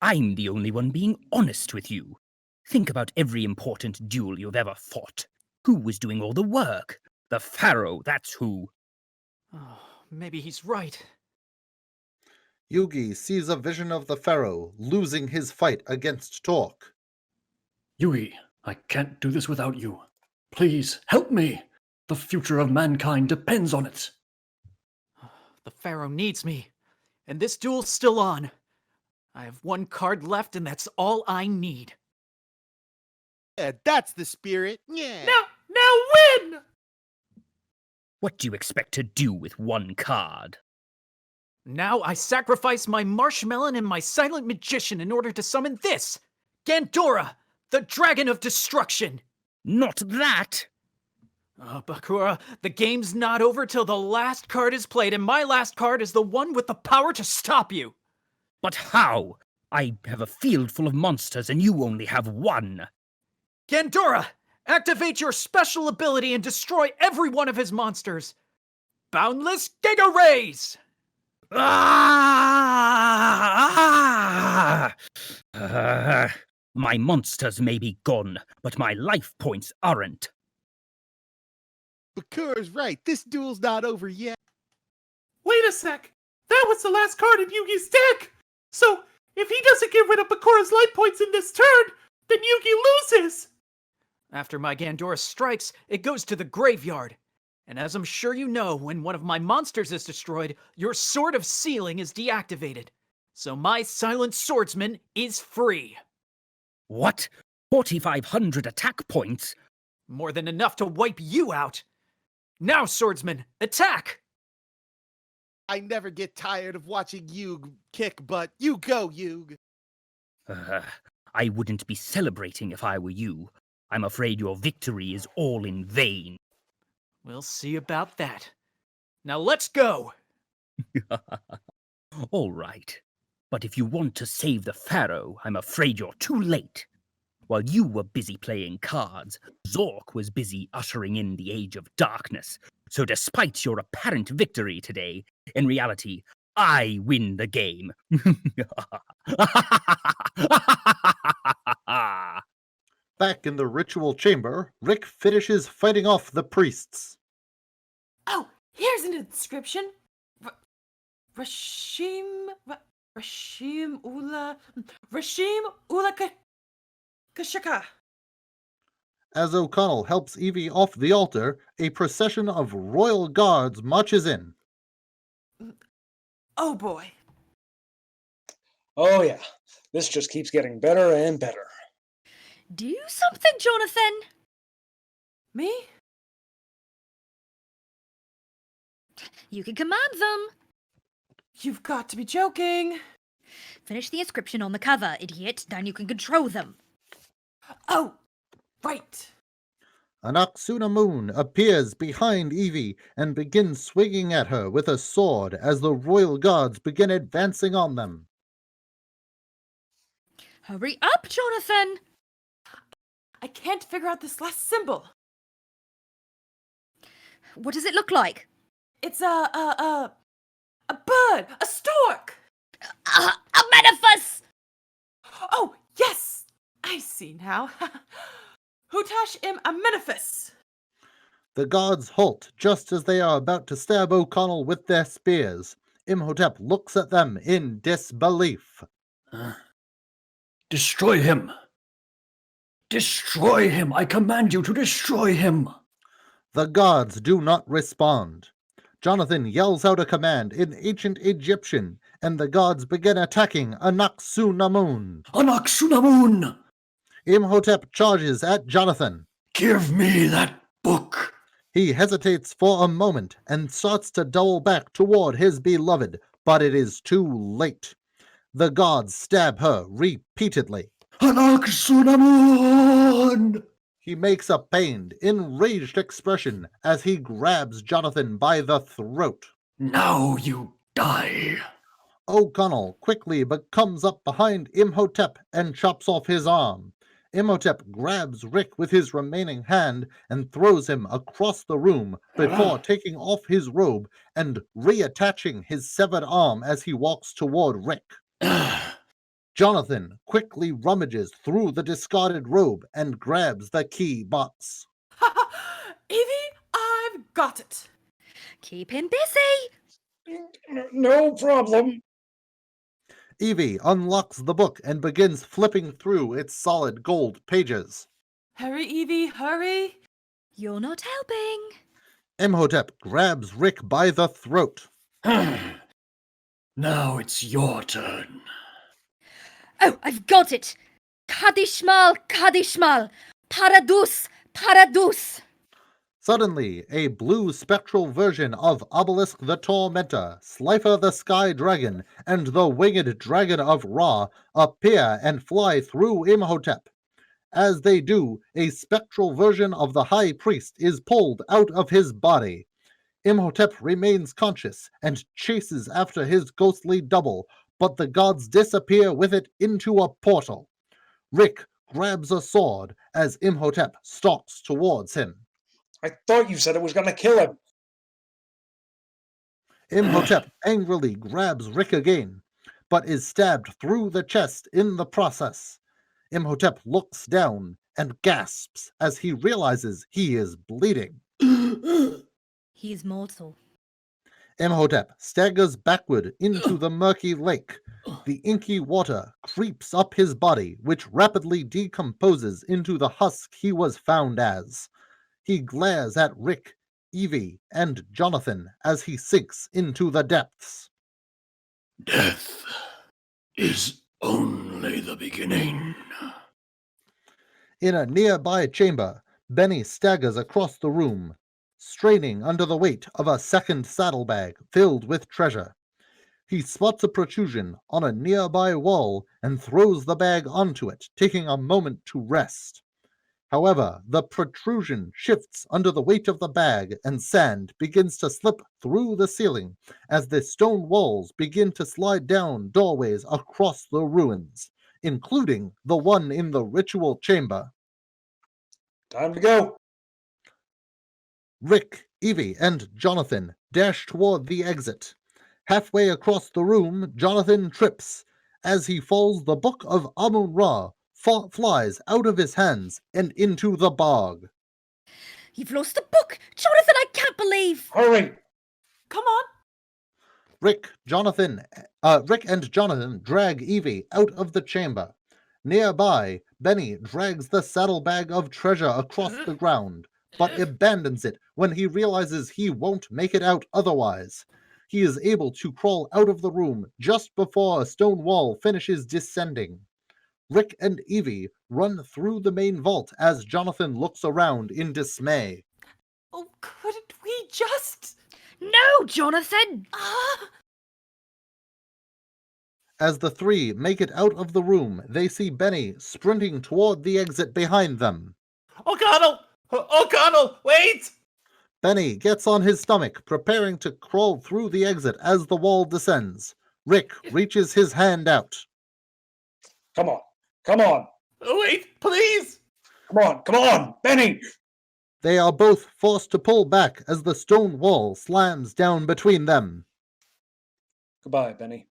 I'm the only one being honest with you. Think about every important duel you've ever fought. Who was doing all the work? The Pharaoh, that's who. Oh, maybe he's right. Yugi sees a vision of the Pharaoh losing his fight against Torque. Yugi, I can't do this without you. Please, help me. The future of mankind depends on it. The Pharaoh needs me, and this duel's still on. I have 1 card left, and that's all I need. Yeah, that's the spirit. Yeah. Now win! What do you expect to do with 1 card? Now I sacrifice my Marshmallow and my Silent Magician in order to summon this! Gandora, the Dragon of Destruction! Not that! Bakura, the game's not over till the last card is played, and my last card is the one with the power to stop you! But how? I have a field full of monsters and you only have 1. Gandora, activate your special ability and destroy every one of his monsters! Boundless Giga Rays! My monsters may be gone, but my life points aren't. Bakura's right. This duel's not over yet. Wait a sec. That was the last card in Yugi's deck. So, if he doesn't get rid of Bakura's life points in this turn, then Yugi loses. After my Gandora strikes, it goes to the graveyard. And as I'm sure you know, when one of my monsters is destroyed, your Sword of Sealing is deactivated. So my Silent Swordsman is free. What? 4,500 attack points? More than enough to wipe you out. Now, Swordsman, attack! I never get tired of watching Yug kick butt. You go, Yug. I wouldn't be celebrating if I were you. I'm afraid your victory is all in vain. We'll see about that. Now let's go! All right. But if you want to save the Pharaoh, I'm afraid you're too late. While you were busy playing cards, Zorc was busy ushering in the Age of Darkness. So despite your apparent victory today, in reality, I win the game. Back in the ritual chamber, Rick finishes fighting off the priests. Oh, here's an inscription. Rashim Ula Kashaka. As O'Connell helps Evie off the altar, a procession of royal guards marches in. Oh boy. Oh yeah, this just keeps getting better and better. Do something, Jonathan. Me? You can command them. You've got to be joking. Finish the inscription on the cover, idiot. Then you can control them. Oh, right. Anck-Su-Namun appears behind Evie and begins swinging at her with a sword as the royal guards begin advancing on them. Hurry up, Jonathan. I can't figure out this last symbol. What does it look like? It's a bird, a stork. A metaphus! Oh, yes! I see now. Hutash im Amenephis. The guards halt just as they are about to stab O'Connell with their spears. Imhotep looks at them in disbelief. Destroy him! Destroy him! I command you to destroy him! The guards do not respond. Jonathan yells out a command in ancient Egyptian, and the guards begin attacking Anck-Su-Namun. Anck-Su-Namun! Imhotep charges at Jonathan. Give me that book! He hesitates for a moment and starts to double back toward his beloved, but it is too late. The guards stab her repeatedly. Anck-Su-Namun! He makes a pained, enraged expression as he grabs Jonathan by the throat. Now you die. O'Connell quickly comes up behind Imhotep and chops off his arm. Imhotep grabs Rick with his remaining hand and throws him across the room before taking off his robe and reattaching his severed arm as he walks toward Rick. Jonathan quickly rummages through the discarded robe and grabs the key box. Evie, I've got it. Keep him busy. No problem. Evie unlocks the book and begins flipping through its solid gold pages. Hurry, Evie, hurry. You're not helping. Imhotep grabs Rick by the throat. Now it's your turn. Oh, I've got it. Kadishmal, Kadishmal. Paradus, Paradus. Suddenly, a blue spectral version of Obelisk the Tormentor, Slifer the Sky Dragon, and the Winged Dragon of Ra appear and fly through Imhotep. As they do, a spectral version of the High Priest is pulled out of his body. Imhotep remains conscious and chases after his ghostly double, but the gods disappear with it into a portal. Rick grabs a sword as Imhotep stalks towards him. I thought you said it was going to kill him. Imhotep angrily grabs Rick again, but is stabbed through the chest in the process. Imhotep looks down and gasps as he realizes he is bleeding. He's mortal. Imhotep staggers backward into the murky lake. The inky water creeps up his body, which rapidly decomposes into the husk he was found as. He glares at Rick, Evie, and Jonathan as he sinks into the depths. Death is only the beginning. In a nearby chamber, Beni staggers across the room, straining under the weight of a second saddlebag filled with treasure. He spots a protrusion on a nearby wall and throws the bag onto it, taking a moment to rest. However, the protrusion shifts under the weight of the bag and sand begins to slip through the ceiling as the stone walls begin to slide down doorways across the ruins, including the one in the ritual chamber. Time to go. Rick, Evie, and Jonathan dash toward the exit. Halfway across the room, Jonathan trips. As he falls, the Book of Amun-Ra flies out of his hands and into the bog. You've lost the book! Jonathan, I can't believe! Hurry! Come on. Rick and Jonathan drag Evie out of the chamber. Nearby, Beni drags the saddlebag of treasure across the ground, but abandons it when he realizes he won't make it out otherwise. He is able to crawl out of the room just before a stone wall finishes descending. Rick and Evie run through the main vault as Jonathan looks around in dismay. Oh, couldn't we just... No, Jonathan! As the three make it out of the room, they see Beni sprinting toward the exit behind them. O'Connell! O'Connell, wait! Beni gets on his stomach, preparing to crawl through the exit as the wall descends. Rick reaches his hand out. Come on. Come on. Wait, please! Come on, Beni! They are both forced to pull back as the stone wall slams down between them. Goodbye, Beni.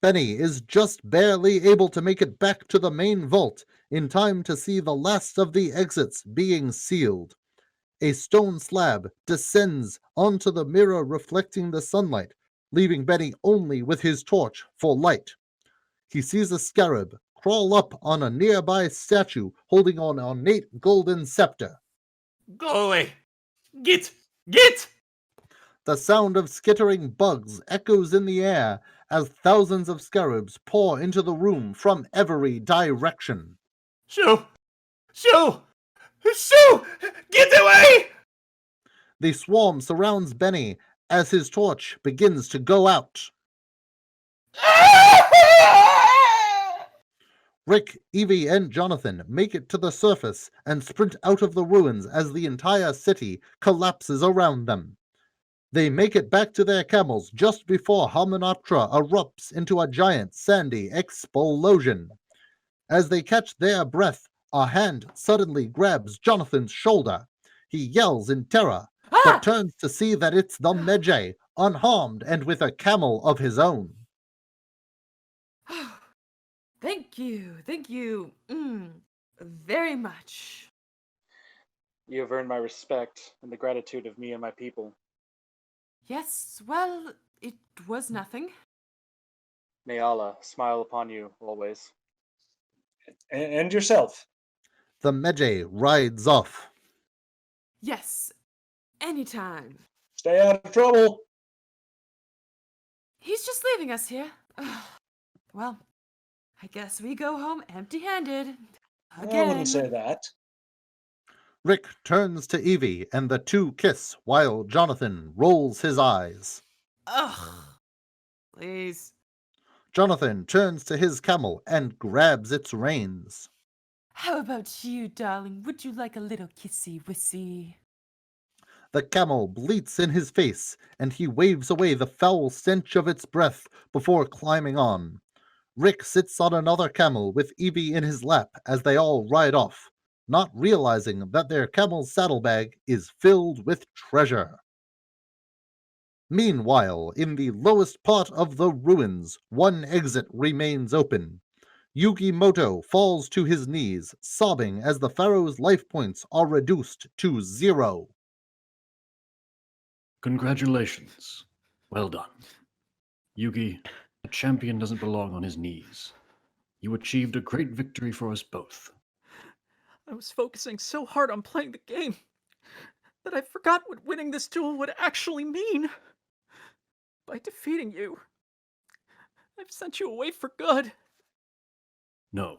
Beni is just barely able to make it back to the main vault in time to see the last of the exits being sealed. A stone slab descends onto the mirror reflecting the sunlight, leaving Beni only with his torch for light. He sees a scarab crawl up on a nearby statue holding an ornate golden scepter. Go away! Get! Get! The sound of skittering bugs echoes in the air as thousands of scarabs pour into the room from every direction. Shoo! Shoo! Shoo! Get away! The swarm surrounds Beni as his torch begins to go out. Rick, Evie, and Jonathan make it to the surface and sprint out of the ruins as the entire city collapses around them. They make it back to their camels just before Harmonoptera erupts into a giant sandy explosion. As they catch their breath, a hand suddenly grabs Jonathan's shoulder. He yells in terror, but turns to see that it's the Medjai, unharmed and with a camel of his own. Thank you very much. You have earned my respect and the gratitude of me and my people. Yes, well, it was nothing. May Allah smile upon you always. And yourself. The Medjai rides off. Yes, anytime. Stay out of trouble. He's just leaving us here. Well, I guess we go home empty-handed. Again. I wouldn't say that. Rick turns to Evie and the two kiss while Jonathan rolls his eyes. Ugh. Please. Jonathan turns to his camel and grabs its reins. How about you, darling? Would you like a little kissy-wissy? The camel bleats in his face, and he waves away the foul stench of its breath before climbing on. Rick sits on another camel with Evie in his lap as they all ride off, not realizing that their camel's saddlebag is filled with treasure. Meanwhile, in the lowest part of the ruins, one exit remains open. Yugi Moto falls to his knees, sobbing as the pharaoh's life points are reduced to 0. Congratulations. Well done. Yugi, a champion doesn't belong on his knees. You achieved a great victory for us both. I was focusing so hard on playing the game that I forgot what winning this duel would actually mean. By defeating you, I've sent you away for good. No.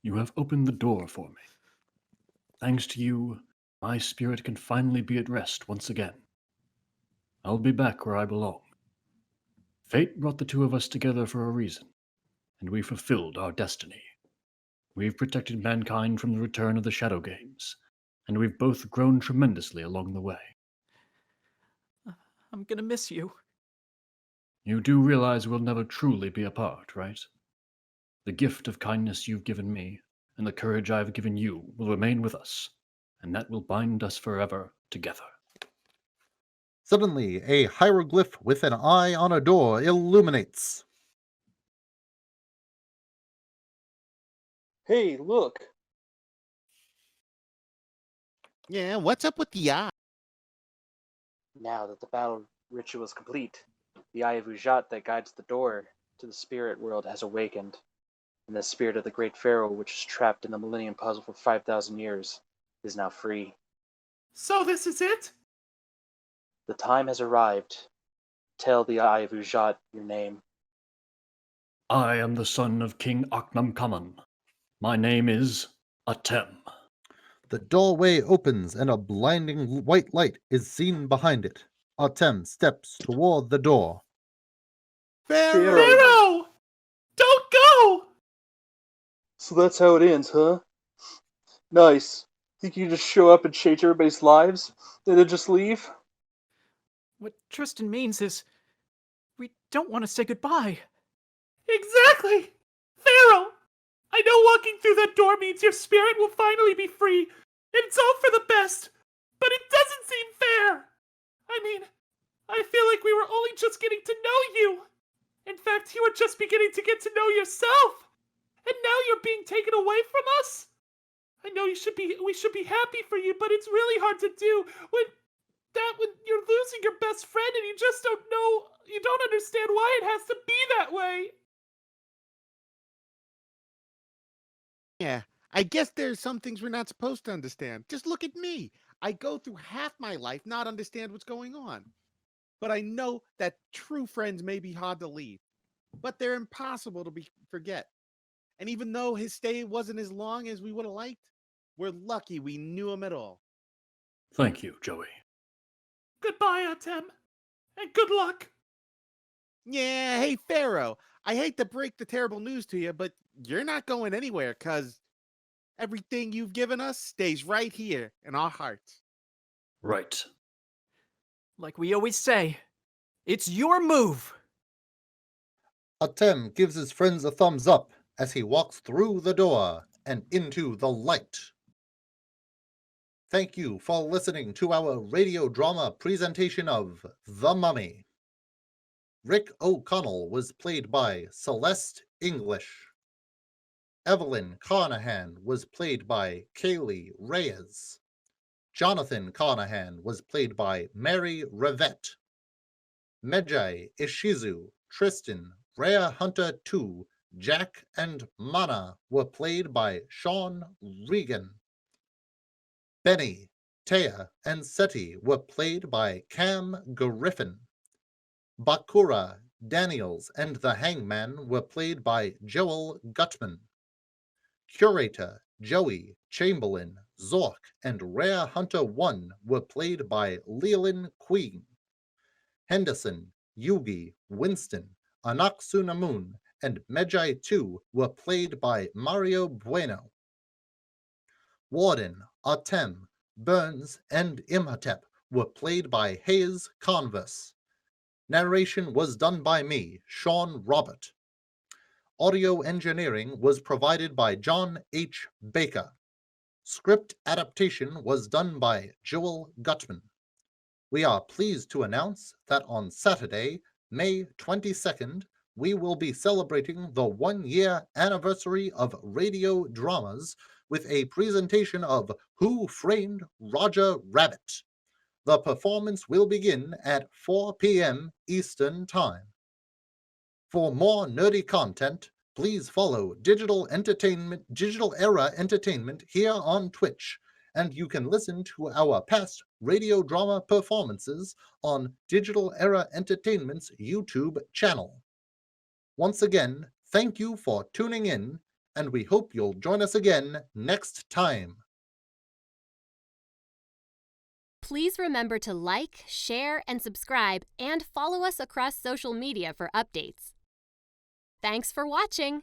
You have opened the door for me. Thanks to you, my spirit can finally be at rest once again. I'll be back where I belong. Fate brought the two of us together for a reason, and we fulfilled our destiny. We've protected mankind from the return of the Shadow Games, and we've both grown tremendously along the way. I'm gonna miss you. You do realize we'll never truly be apart, right? The gift of kindness you've given me, and the courage I've given you, will remain with us, and that will bind us forever together. Suddenly, a hieroglyph with an eye on a door illuminates. Hey, look! Yeah, what's up with the eye? Now that the battle ritual is complete, the Eye of Ujat that guides the door to the spirit world has awakened, and the spirit of the great pharaoh, which is trapped in the Millennium Puzzle for 5,000 years, is now free. So this is it? The time has arrived. Tell the Eye of Ujat your name. I am the son of King Anck-Su-Namun. My name is Atem. The doorway opens and a blinding white light is seen behind it. Atem steps toward the door. Pharaoh! Don't go! So that's how it ends, huh? Nice. Think you can just show up and change everybody's lives, and then just leave? What Tristan means is, we don't want to say goodbye. Exactly! Pharaoh! I know walking through that door means your spirit will finally be free, and it's all for the best, but it doesn't seem fair! I mean, I feel like we were only just getting to know you! In fact, you were just beginning to get to know yourself. And now you're being taken away from us? I know we should be happy for you, but it's really hard to do when you're losing your best friend and you just don't understand why it has to be that way. Yeah, I guess there's some things we're not supposed to understand. Just look at me. I go through half my life not understand what's going on. But I know that true friends may be hard to leave, but they're impossible to forget. And even though his stay wasn't as long as we would have liked, we're lucky we knew him at all. Thank you, Joey. Goodbye, Atem. And good luck. Yeah, hey, Pharaoh, I hate to break the terrible news to you, but you're not going anywhere, because everything you've given us stays right here in our hearts. Right. Like we always say, it's your move. Atem gives his friends a thumbs up as he walks through the door and into the light. Thank you for listening to our radio drama presentation of The Mummy. Rick O'Connell was played by Celeste English. Evelyn Carnahan was played by Kailey Reyes. Jonathan Carnahan was played by Mary Rivette. Medjai, Ishizu, Tristan, Rhea Hunter 2, Jack, and Mana were played by Sean Regan. Beni, Taya, and Seti were played by Cam Griffin. Bakura, Daniels, and the Hangman were played by Joel Guttman. Curator, Joey, Chamberlain, Zorc, and Rare Hunter 1 were played by Lealin Queen. Henderson, Yugi, Winston, Anck-Su-Namun, and Medjai 2 were played by Mario Bueno. Warden, Atem, Burns, and Imhotep were played by Hayes Converse. Narration was done by me, Sean Robert. Audio engineering was provided by John H. Baker. Script adaptation was done by Joel Guttman. We are pleased to announce that on Saturday, May 22nd, we will be celebrating the 1-year anniversary of radio dramas with a presentation of Who Framed Roger Rabbit. The performance will begin at 4 p.m. Eastern Time. For more nerdy content, please follow Digital Era Entertainment here on Twitch, and you can listen to our past radio drama performances on Digital Era Entertainment's YouTube channel. Once again, thank you for tuning in, and we hope you'll join us again next time. Please remember to like, share, and subscribe, and follow us across social media for updates. Thanks for watching!